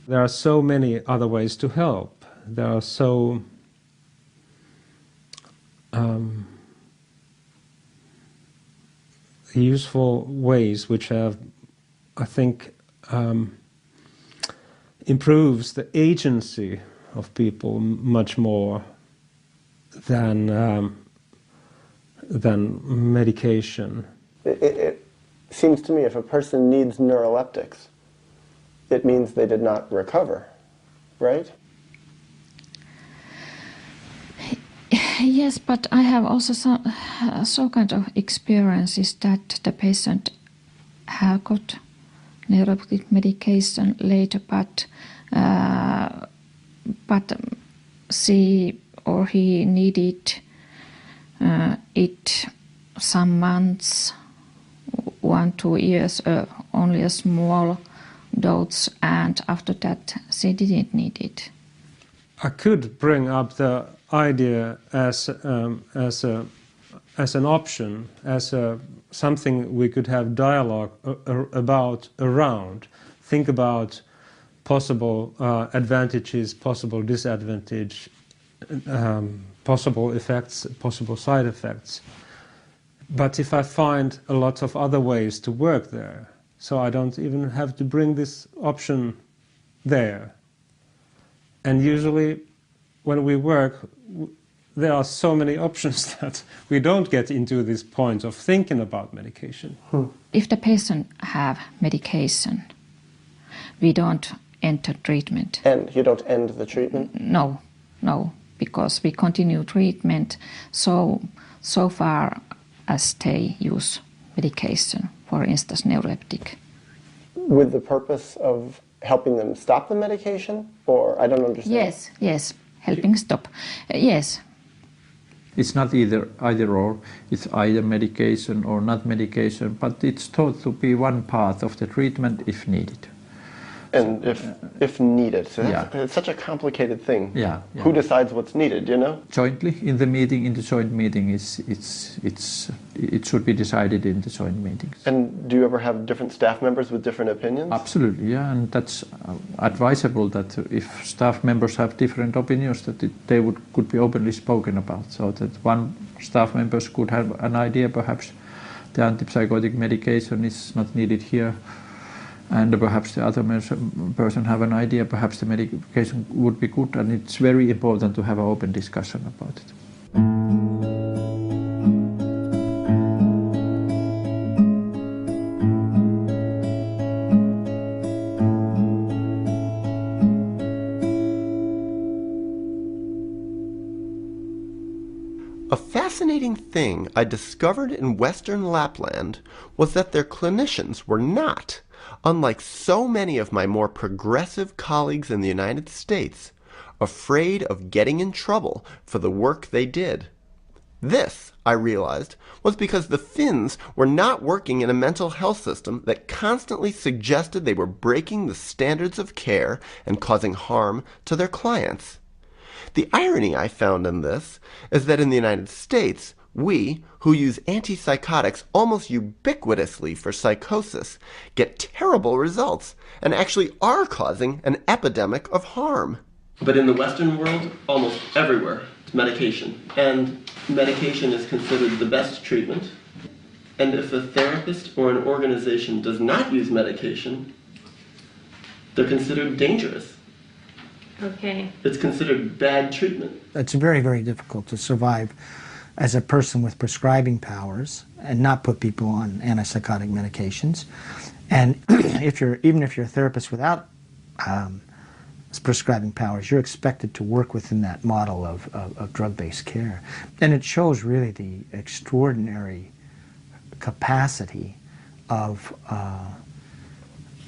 There are so many other ways to help. There are so useful ways which have, I think, improves the agency of people much more than medication. It seems to me if a person needs neuroleptics, it means they did not recover, right? Yes, but I have also some kind of experiences that the patient have got neuroleptic medication later, but she or he needed it some months, 1-2 years, only a small dose, and after that she didn't need it. I could bring up the idea as an option, as something we could have dialogue about around. Think about possible advantages, possible disadvantage, possible effects, possible side effects. But if I find a lot of other ways to work there, so I don't even have to bring this option there. And usually when we work, there are so many options that we don't get into this point of thinking about medication. If the patient have medication, we don't enter treatment. And you don't end the treatment? No, because we continue treatment so far as they use medication, for instance, neuroleptic. With the purpose of helping them stop the medication? Or I don't understand. Yes, helping stop. Yes. It's not either or, it's either medication or not medication, but it's thought to be one part of the treatment if needed. And if needed. So it's such a complicated thing. Yeah. Who decides what's needed, you know? Jointly, in the joint meeting, it should be decided in the joint meetings. And do you ever have different staff members with different opinions? Absolutely, yeah, and that's advisable that if staff members have different opinions, that they could be openly spoken about, so that one staff members could have an idea, perhaps the antipsychotic medication is not needed here, and perhaps the other person have an idea, perhaps the medication would be good, and it's very important to have an open discussion about it. A fascinating thing I discovered in Western Lapland was that their clinicians were not, unlike so many of my more progressive colleagues in the United States, afraid of getting in trouble for the work they did. This I realized, was because the Finns were not working in a mental health system that constantly suggested they were breaking the standards of care and causing harm to their clients. The irony I found in this is that in the United States, we, who use antipsychotics almost ubiquitously for psychosis, get terrible results and actually are causing an epidemic of harm. But in the Western world, almost everywhere, it's medication. And medication is considered the best treatment. And if a therapist or an organization does not use medication, they're considered dangerous. Okay. It's considered bad treatment. It's very, very difficult to survive as a person with prescribing powers and not put people on antipsychotic medications. And even if you're a therapist without prescribing powers, you're expected to work within that model of drug-based care. And it shows really the extraordinary capacity of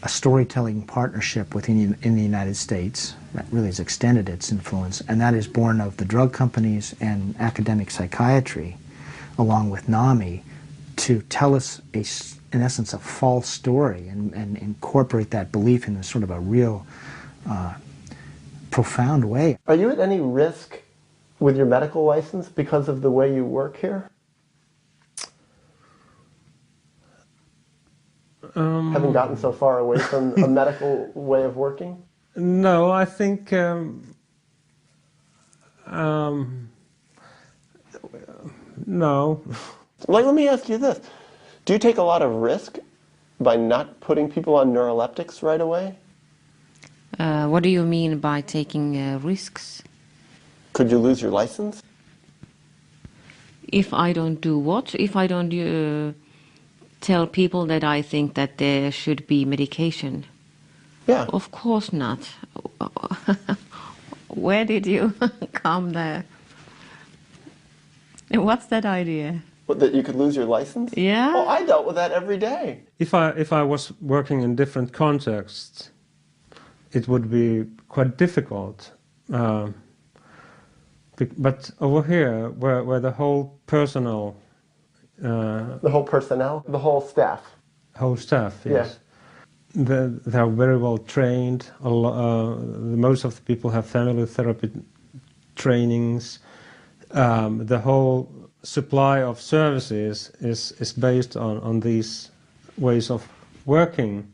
a storytelling partnership in the United States that really has extended its influence, and that is born of the drug companies and academic psychiatry, along with NAMI, to tell us, in essence, a false story and incorporate that belief in a sort of a real profound way. Are you at any risk with your medical license because of the way you work here? Having gotten so far away from a medical way of working? No, I think no. Let me ask you this. Do you take a lot of risk by not putting people on neuroleptics right away? What do you mean by taking risks? Could you lose your license? If I don't do what? If I don't tell people that I think that there should be medication? Yeah. Of course not. Where did you come there? What's that idea? What, that you could lose your license? Yeah. Oh, I dealt with that every day. If I was working in different contexts, it would be quite difficult. But over here, where the whole personnel... the whole personnel? The whole staff? Whole staff, yes. Yeah. They are very well trained. Most of the people have family therapy trainings. The whole supply of services is based on these ways of working.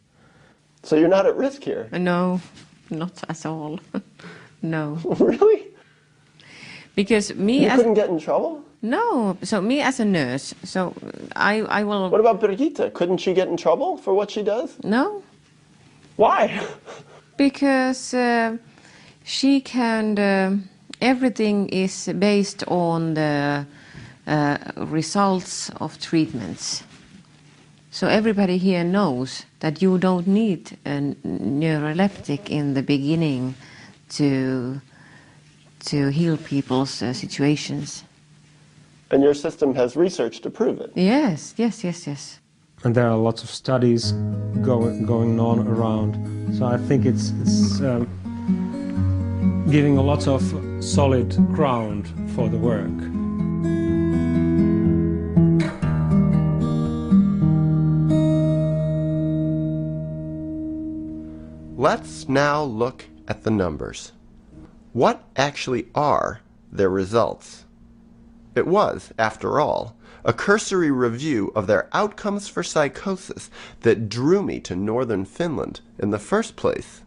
So you're not at risk here? No, not at all. No. Really? Because me you couldn't get in trouble? No, so me as a nurse, so I will... What about Brigitte? Couldn't she get in trouble for what she does? No. Why? Because she can... everything is based on the results of treatments. So everybody here knows that you don't need a neuroleptic in the beginning to heal people's situations. And your system has research to prove it? Yes, yes, yes, yes. And there are lots of studies going on around. So I think it's giving a lot of solid ground for the work. Let's now look at the numbers. What actually are their results? It was, after all, a cursory review of their outcomes for psychosis that drew me to northern Finland in the first place,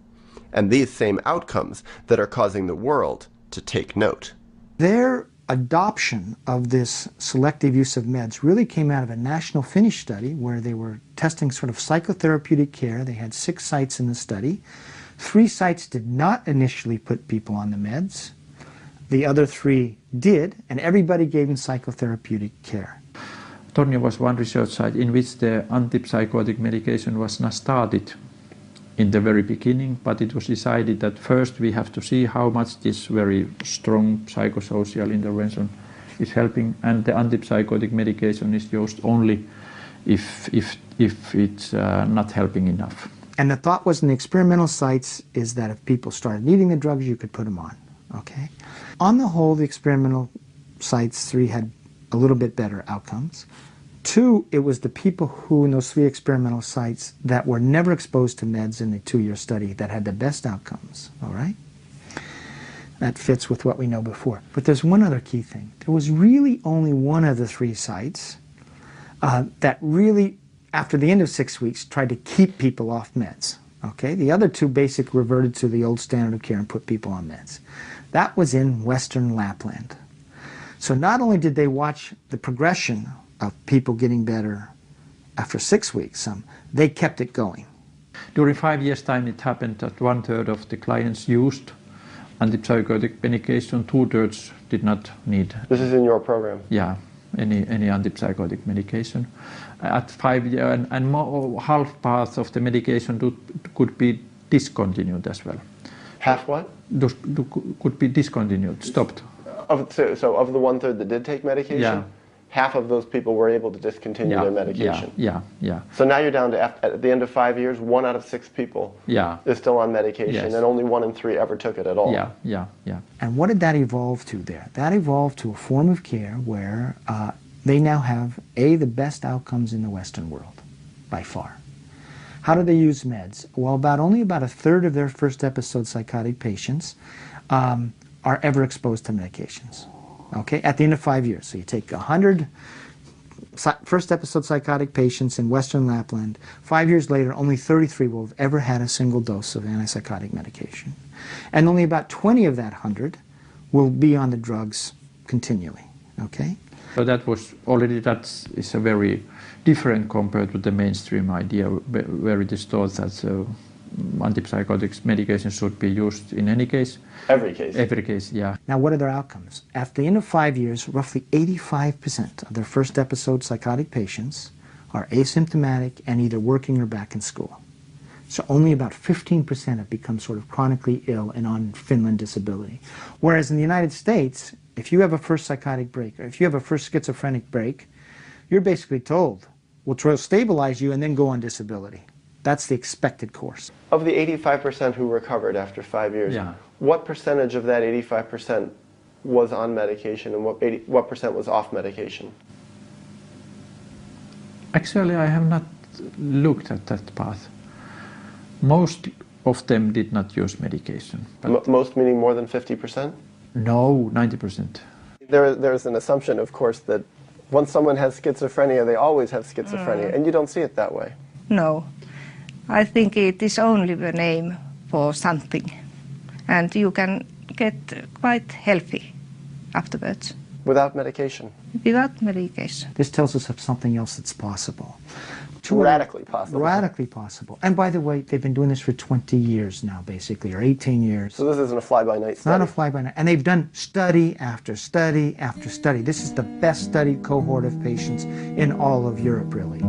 and these same outcomes that are causing the world to take note. Their adoption of this selective use of meds really came out of a national Finnish study where they were testing sort of psychotherapeutic care. They had 6 sites in the study. 3 sites did not initially put people on the meds. The other 3 did, and everybody gave them psychotherapeutic care. Tornio was one research site in which the antipsychotic medication was not started in the very beginning, but it was decided that first we have to see how much this very strong psychosocial intervention is helping, and the antipsychotic medication is used only if it's not helping enough. And the thought was in the experimental sites is that if people started needing the drugs, you could put them on. Okay. On the whole, the experimental sites, 3 had a little bit better outcomes. 2, it was the people who, in those 3 experimental sites, that were never exposed to meds in the 2-year study that had the best outcomes, all right? That fits with what we know before. But there's one other key thing. There was really only one of the 3 sites that really, after the end of 6 weeks, tried to keep people off meds, okay? The other 2 basically reverted to the old standard of care and put people on meds. That was in Western Lapland. So not only did they watch the progression of people getting better after 6 weeks, they kept it going. During 5 years' time, it happened that 1/3 of the clients used antipsychotic medication, 2/3 did not need. This is in your program? Yeah, any antipsychotic medication. At 5 years, and more, half parts of the medication could be discontinued as well. Half what? Could be discontinued, stopped. So of the 1/3 that did take medication, yeah. Half of those people were able to discontinue their medication. Yeah. So now you're down to, at the end of 5 years, 1 out of 6 people is still on medication, and only 1 in 3 ever took it at all. Yeah. And what did that evolve to there? That evolved to a form of care where they now have, the best outcomes in the Western world, by far. How do they use meds? Well, only about 1/3 of their first episode psychotic patients are ever exposed to medications. Okay, at the end of 5 years. So you take 100 first episode psychotic patients in Western Lapland. 5 years later, only 33 will have ever had a single dose of antipsychotic medication. And only about 20 of that 100 will be on the drugs continually. Okay? So that is a very different compared to the mainstream idea where it is thought that antipsychotics medication should be used in any case. Every case. Every case, yeah. Now, what are their outcomes? At the end of 5 years, roughly 85% of their first episode psychotic patients are asymptomatic and either working or back in school. So only about 15% have become sort of chronically ill and on Finland disability. Whereas in the United States, if you have a first psychotic break, or if you have a first schizophrenic break, you're basically told, we'll try to stabilize you and then go on disability. That's the expected course. Of the 85% who recovered after 5 years, what percentage of that 85% was on medication and what percent was off medication? Actually, I have not looked at that path. Most of them did not use medication. Most meaning more than 50%? No, 90%. There's an assumption, of course, that once someone has schizophrenia, they always have schizophrenia, and you don't see it that way. No. I think it is only the name for something, and you can get quite healthy afterwards. Without medication? Without medication. This tells us of something else that's possible. Radically possible. Radically possible. And by the way, they've been doing this for 20 years now, basically, or 18 years. So this isn't a fly-by-night study? It's not a fly-by-night. And they've done study after study after study. This is the best studied cohort of patients in all of Europe, really.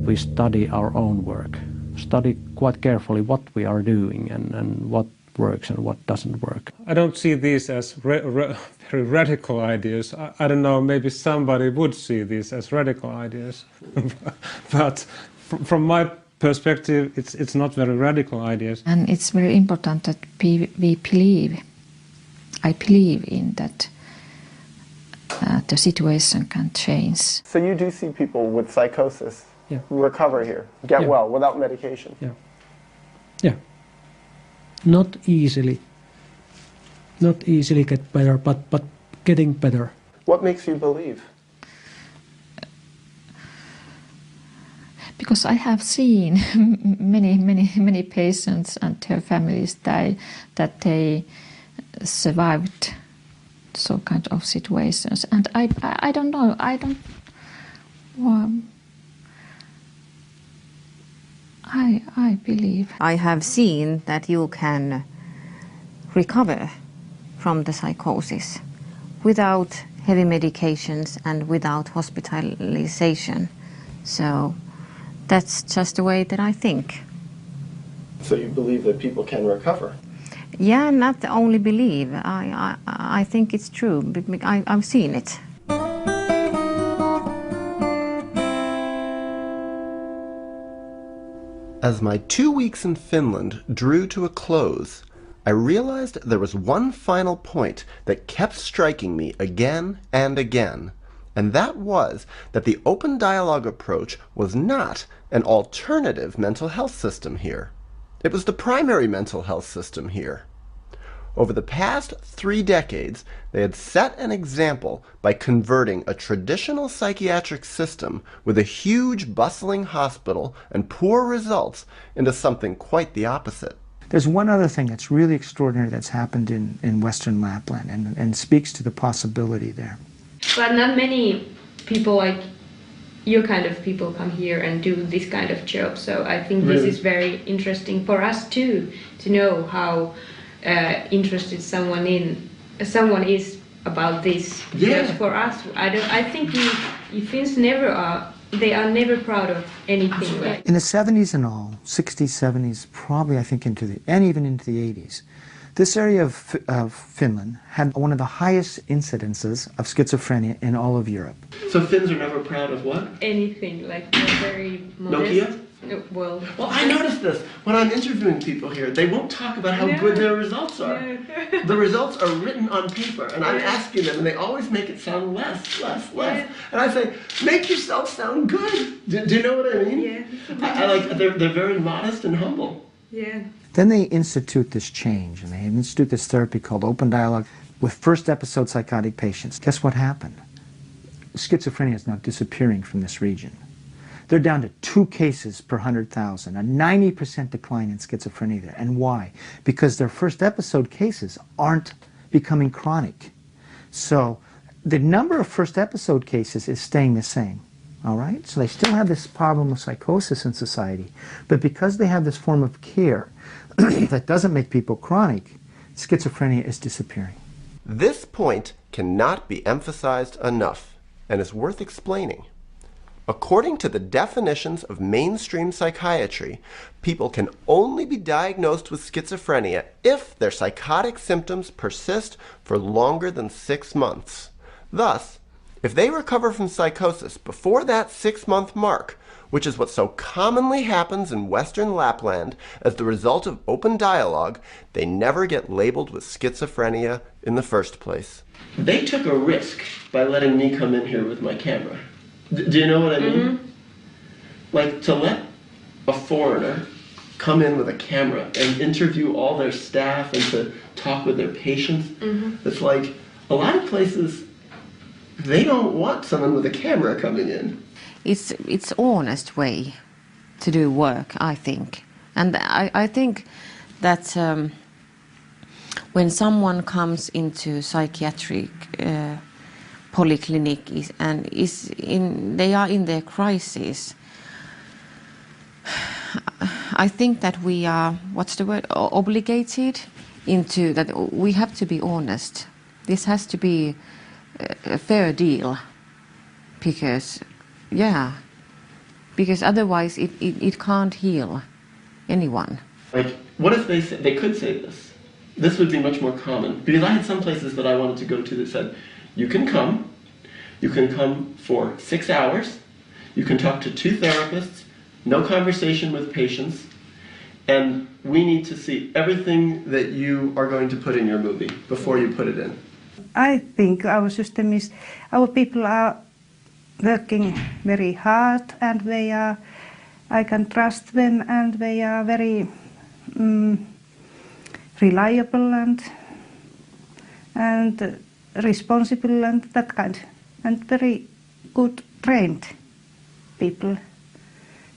We study our own work, study quite carefully what we are doing and what works and what doesn't work. I don't see these as very radical ideas. I don't know, maybe somebody would see these as radical ideas. But from my perspective, it's not very radical ideas. And it's very important that we believe, I believe in that the situation can change. So you do see people with psychosis recover here, get well without medication? Yeah. Not easily get better, but getting better. What makes you believe? Because I have seen many patients and their families that they survived so kind of situations, and I don't know, I believe. I have seen that you can recover from the psychosis without heavy medications and without hospitalization. So that's just the way that I think. So you believe that people can recover? Yeah, not only believe. I think it's true. I've seen it. As my 2 weeks in Finland drew to a close, I realized there was one final point that kept striking me again and again, and that was that the open dialogue approach was not an alternative mental health system here. It was the primary mental health system here. Over the past 3 decades, they had set an example by converting a traditional psychiatric system with a huge bustling hospital and poor results into something quite the opposite. There's one other thing that's really extraordinary that's happened in Western Lapland and speaks to the possibility there. But not many people like your kind of people come here and do this kind of job. So I think this is very interesting for us too, to know how interested someone is about this. Yeah. Because for us, I think we Finns never are. They are never proud of anything. Like In the 70s and all, 60s, 70s, probably I think and even into the 80s, this area of Finland had one of the highest incidences of schizophrenia in all of Europe. So Finns are never proud of what? anything, like they're very modest. Nokia? Well, I noticed this. When I'm interviewing people here, they won't talk about how good their results are. The results are written on paper, and I'm asking them, and they always make it sound less. And I say, make yourself sound good. Do you know what I mean? Yeah. I like, they're very modest and humble. Yeah. Then they institute this change, and they institute this therapy called open dialogue with first episode psychotic patients. Guess what happened? Schizophrenia is now disappearing from this region. They're down to 2 cases per 100,000, a 90% decline in schizophrenia there. And why? Because their first episode cases aren't becoming chronic. So the number of first episode cases is staying the same. All right? So they still have this problem of psychosis in society, but because they have this form of care that doesn't make people chronic, schizophrenia is disappearing. This point cannot be emphasized enough, and is worth explaining. According to the definitions of mainstream psychiatry, people can only be diagnosed with schizophrenia if their psychotic symptoms persist for longer than 6 months. Thus, if they recover from psychosis before that 6-month mark, which is what so commonly happens in Western Lapland as the result of open dialogue, they never get labeled with schizophrenia in the first place. They took a risk by letting me come in here with my camera. Do you know what I mean? Like, to let a foreigner come in with a camera and interview all their staff and to talk with their patients, it's like, a lot of places, they don't want someone with a camera coming in. It's honest way to do work, I think. And I think that when someone comes into psychiatric polyclinic they are in their crisis, I think that we are, what's the word, obligated into that we have to be honest. This has to be a fair deal, because otherwise it can't heal anyone. Like, what if they could say this? This would be much more common. Because I had some places that I wanted to go to that said, you can come for 6 hours, you can talk to 2 therapists, no conversation with patients, and we need to see everything that you are going to put in your movie before you put it in. I think our system is, our people are working very hard, and I can trust them, and they are very reliable and responsible and that kind, and very good trained people.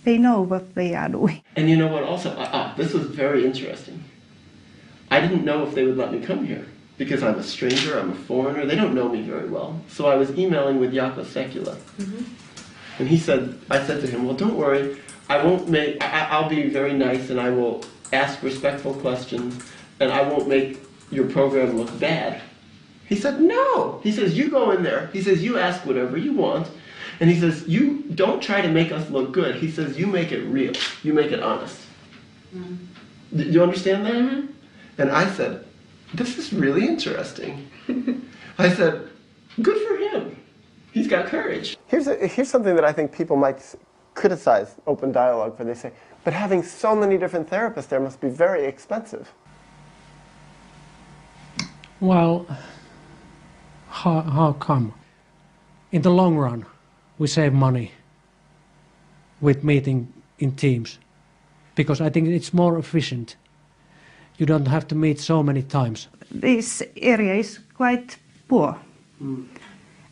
They know what they are doing. And you know what also, this was very interesting. I didn't know if they would let me come here, because I'm a stranger, I'm a foreigner, they don't know me very well. So I was emailing with Jaakko Sekula. And I said to him, well, don't worry, I'll be very nice, and I will ask respectful questions, and I won't make your program look bad. He said, no. He says, you go in there. He says, you ask whatever you want. And he says, you don't try to make us look good. He says, you make it real. You make it honest. Do you understand that? And I said, this is really interesting. I said, good for him. He's got courage. Here's something that I think people might criticize open dialogue for. They say, but having so many different therapists there must be very expensive. Well, how come? In the long run, we save money with meeting in teams, because I think it's more efficient. You don't have to meet so many times. This area is quite poor,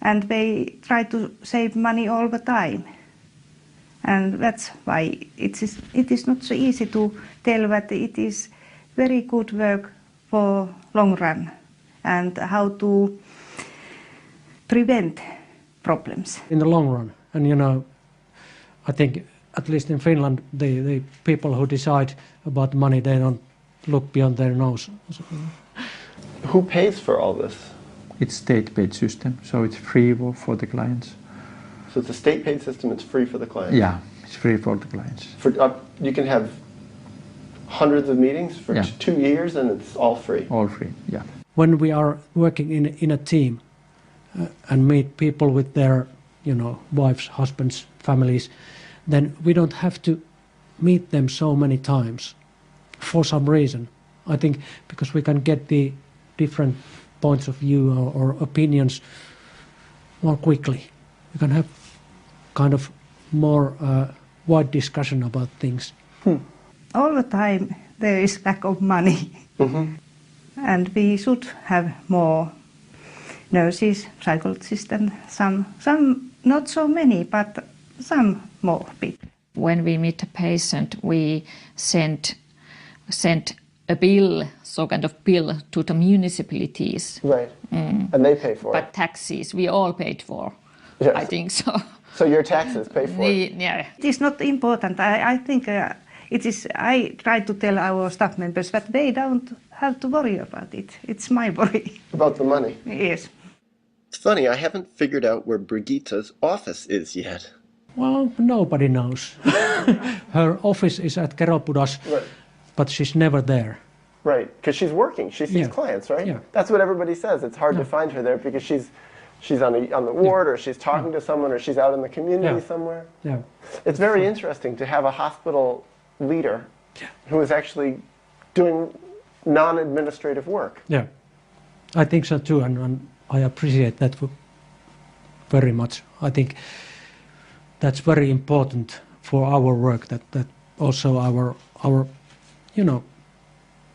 and they try to save money all the time. And that's why it is not so easy to tell that it is very good work for long run and how to prevent problems. In the long run, and you know, I think at least in Finland, the people who decide about money, they don't look beyond their nose. Who pays for all this? It's state-paid system, so it's free for the clients. So it's a state-paid system, it's free for the clients? Yeah, it's free for the clients. You can have hundreds of meetings for 2 years and it's all free? All free, yeah. When we are working in a team and meet people with their, you know, wives, husbands, families, then we don't have to meet them so many times for some reason. I think because we can get the different points of view or opinions more quickly. We can have kind of more wide discussion about things. All the time there is lack of money. And we should have more nurses, psychologists, and some not so many, but some more people. When we meet a patient, we send a bill, so kind of bill to the municipalities. Right. And they pay for it. But taxes, we all paid for. Yes. I think so. So your taxes pay for it? Yeah. It is not important. I think it is. I try to tell our staff members that they don't have to worry about it. It's my worry. About the money? Yes. It's funny, I haven't figured out where Brigitta's office is yet. Well, nobody knows. Her office is at Keropudas, right. But she's never there. Right, because she's working. She sees clients, right? Yeah. That's what everybody says. It's hard to find her there because she's on the ward or she's talking to someone or she's out in the community somewhere. Yeah. It's very interesting to have a hospital leader who is actually doing non-administrative work. Yeah, I think so too, and I appreciate that very much. I think that's very important for our work, that also our you know,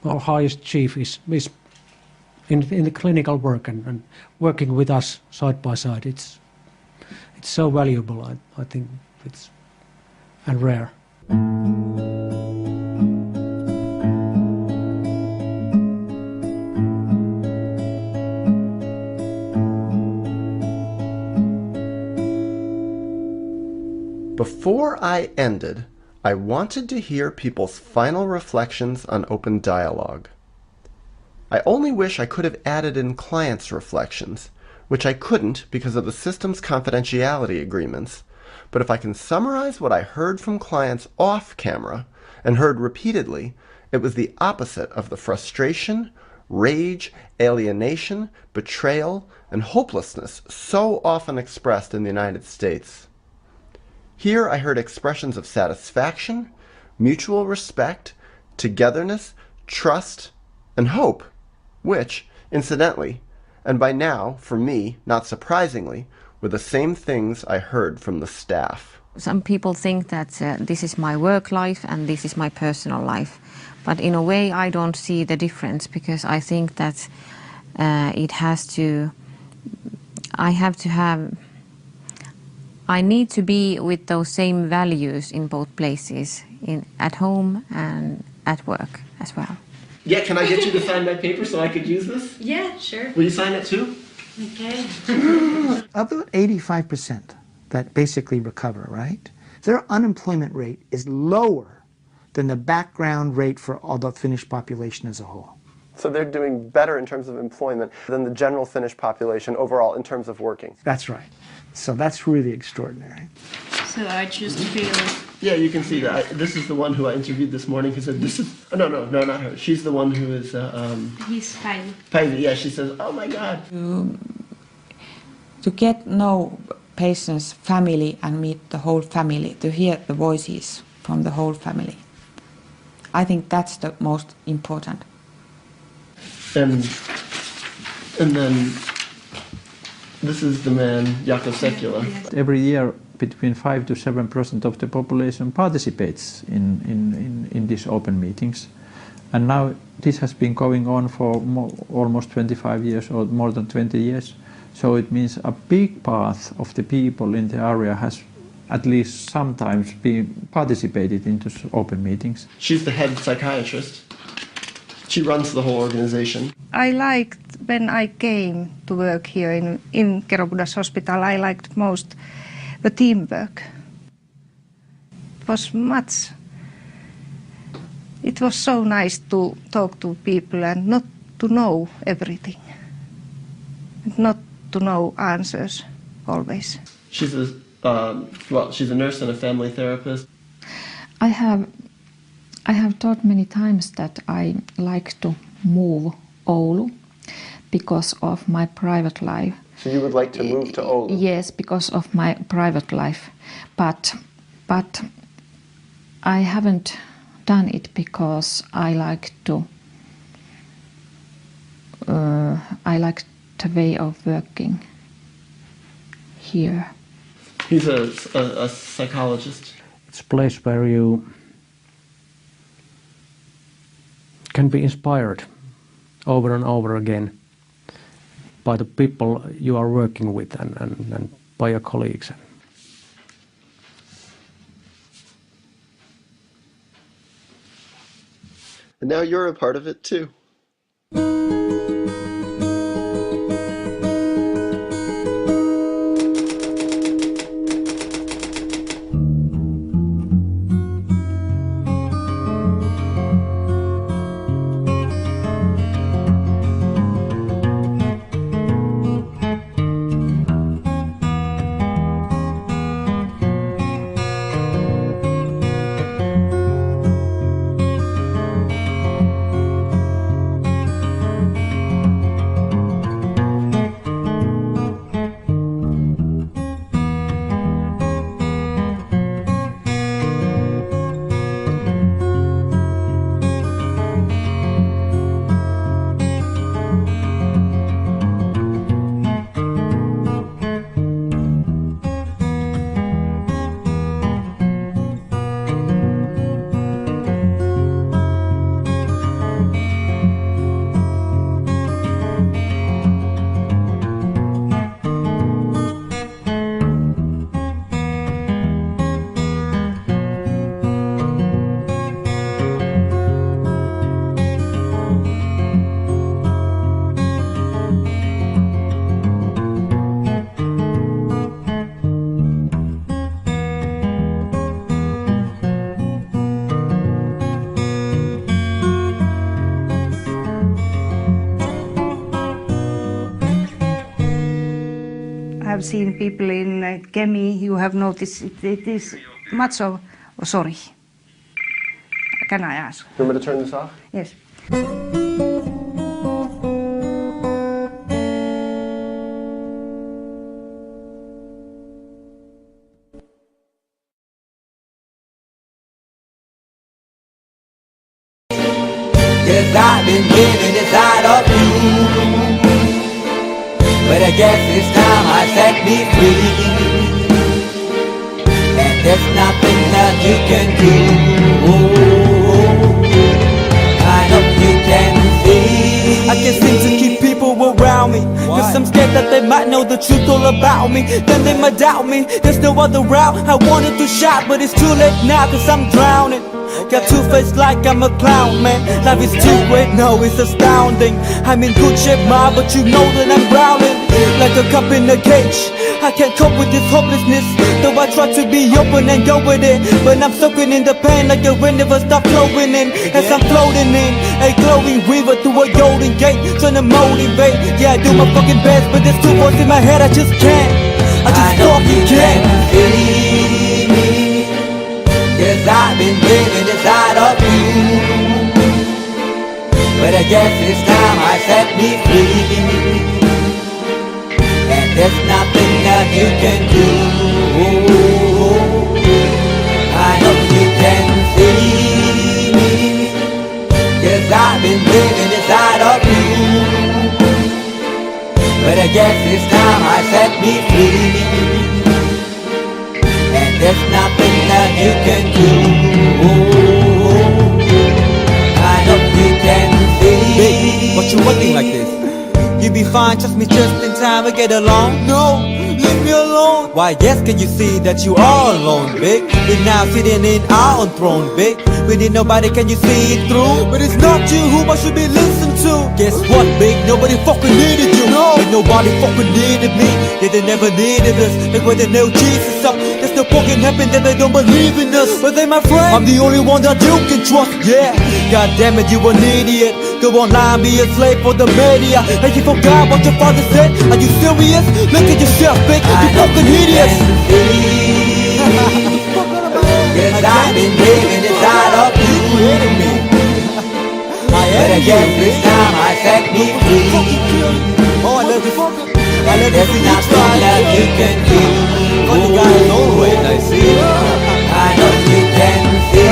our highest chief is in the clinical work and working with us side by side. It's so valuable. I think it's and rare. Before I ended, I wanted to hear people's final reflections on open dialogue. I only wish I could have added in clients' reflections, which I couldn't because of the system's confidentiality agreements, but if I can summarize what I heard from clients off camera, and heard repeatedly, it was the opposite of the frustration, rage, alienation, betrayal, and hopelessness so often expressed in the United States. Here I heard expressions of satisfaction, mutual respect, togetherness, trust, and hope, which, incidentally, and by now, for me, not surprisingly, were the same things I heard from the staff. Some people think that this is my work life and this is my personal life. But in a way, I don't see the difference because I think that I need to be with those same values in both places, at home and at work as well. Yeah, can I get you to sign my paper so I could use this? Yeah, sure. Will you sign it too? Okay. About 85% that basically recover, right? Their unemployment rate is lower than the background rate for all the Finnish population as a whole. So they're doing better in terms of employment than the general Finnish population overall in terms of working. That's right. So that's really extraordinary. So I just feel... Yeah, you can see that. This is the one who I interviewed this morning who said, this is... Oh, no, not her. She's the one who is... He's Päivi. Päivi, yeah, she says, oh my God. To get know patient's family and meet the whole family, to hear the voices from the whole family. I think that's the most important. And then this is the man, Jaakko Sekula. Every year between 5 to 7% of the population participates in these open meetings. And now this has been going on for almost 25 years or more than 20 years. So it means a big part of the people in the area has at least sometimes been participated into open meetings. She's the head psychiatrist. She runs the whole organization. I liked when I came to work here in Kerobudas Hospital, I liked most the teamwork. It was so nice to talk to people and not to know everything, and not to know answers always. She's a she's a nurse and a family therapist. I have thought many times that I like to move Oulu because of my private life. So you would like to move to Oulu? Yes, because of my private life, but I haven't done it because I like the way of working here. He's a psychologist. It's a place where you can be inspired over and over again by the people you are working with and by your colleagues. And now you're a part of it too. I have seen people in Kemi, you have noticed it is much of... Oh, sorry. Can I ask? You want me to turn this off? Yes. Yes, I've been living inside of you, but I guess it's time I set me free, and there's nothing that you can do. I hope you can see. I can't seem to keep people around me, cause I'm scared that they might know the truth all about me. Then they might doubt me, there's no other route. I wanted to shout, but it's too late now, cause I'm drowning. Got two-faced like I'm a clown, man. Life is too great, no, it's astounding. I'm in good shape, ma, but you know that I'm drowning like a cup in a cage. I can't cope with this hopelessness, though I try to be open and go with it, but I'm soaking in the pain like the wind never stop flowing in. As I'm floating in a glowing river through a golden gate, trying to motivate. Yeah, I do my fucking best, but there's two voices in my head, I just can't. I just fucking can't. I've been living inside of you. But I guess it's time I set me free. And there's nothing that you can do. I hope you can see me, 'cause I've been living inside of you. But I guess it's time I set me free. And there's nothing that you can do. I hope you can see. Babe, what you looking like this? You be fine, trust me just in time we get along. No, leave me alone. Why yes, can you see that you are alone, big? We're now sitting in our own throne, big. We need nobody, can you see it through? But it's not you who I should be listening to. Guess what, big? Nobody fucking needed you. No, and nobody fucking needed me. Yeah, they never needed us. Like when they know Jesus up, there's no fucking heaven that they don't believe in us. But they my friend, I'm the only one that you can trust. Yeah, god damn it, you an idiot. Go online, be a slave for the media. And you forgot what your father said. Are you serious? Look at yourself, big. You fucking idiots. Cause I've been living inside of you. But I guess this time I set me free. Oh, I love this. I love There's nothing that you can do. Oh, you guys always, I see. I know you can see.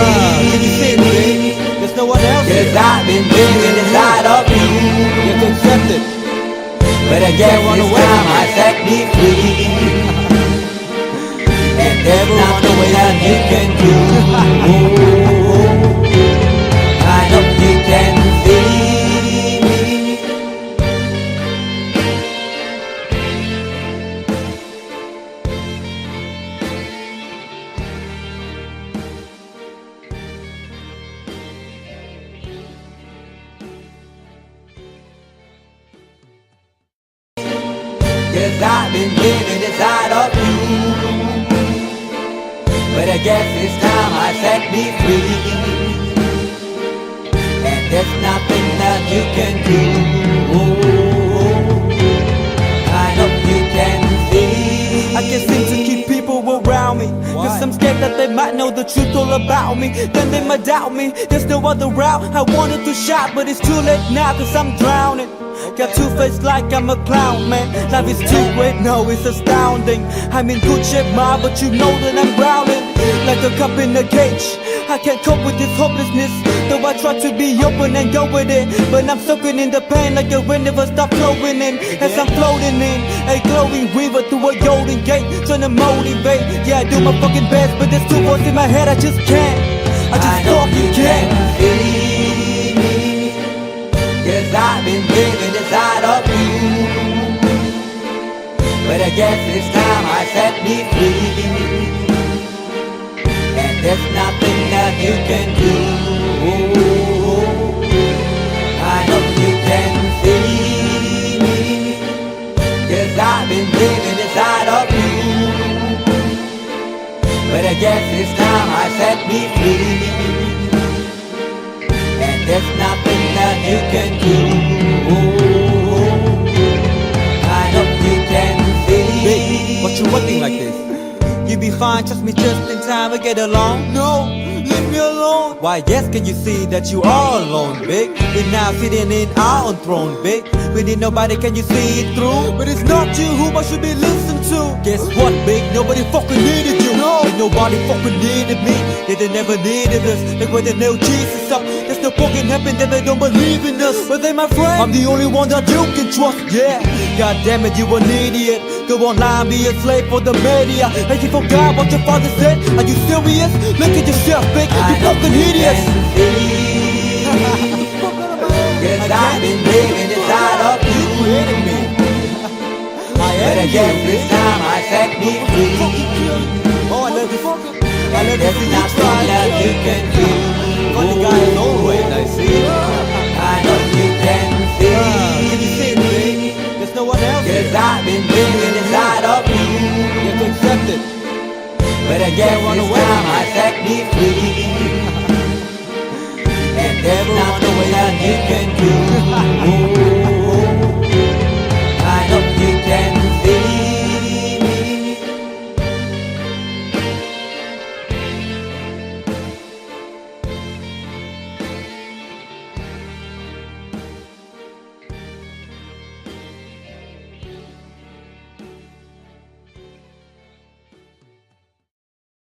Can you see me? There's no one else. Cause I've been living inside of you. You have to accept it. But I guess this time I set me free. And there's nothing that you can do. I hope you can see me. Cause I've been living inside of you. But I guess this time I set me free. And there's nothing that you can do. I hope you can see. I can't seem to keep people around me. Cause I'm scared that they might know the truth all about me. Then they might doubt me. There's no other route. I wanted to shout, but it's too late now cause I'm drowning. Got two-faced like I'm a clown, man. Life is too great, no, it's astounding. I'm in good shape, ma, but you know that I'm drowning like a cup in a cage. I can't cope with this hopelessness, though I try to be open and go with it. But I'm soaking in the pain like the wind never stop flowing in. As I'm floating in a glowing river through a golden gate, trying to motivate. Yeah, I do my fucking best, but there's two voices in my head, I just can't. I just fucking can't. Cause I've been living inside of you. But I guess this time I set me free. And there's nothing that you can do. I hope you can see me. Cause I've been living inside of you. But I guess this time I set me free. And there's nothing that you can do. I hope you can see. Babe, what you looking like this? You be fine, trust me just in time we get along. No, leave me alone. Why yes, can you see that you are alone, big? We're now sitting in our own throne, big. We need nobody, can you see it through? But it's not you who I should be listening to. Guess what, big? Nobody fucking needed you. No, and nobody fucking needed me. Yeah, they never needed us. Like when they know Jesus up, there's no fucking heaven that they don't believe in us. But they my friend, I'm the only one that you can trust. Yeah, god damn it, you an idiot. Go online, be a slave for the media. And you forgot what your father said. Are you serious? Look at yourself, big. You fucking idiots. Cause I've been living inside of you. But I guess this time I set me free. Oh, I love this. I love There's nothing that you can do. Funny guy as always, I see. I know you can see. Can you see me? There's no one else. Cause I've been living inside of you. You have to accept it. But I guess this time I set me free. And there's nothing that you can do.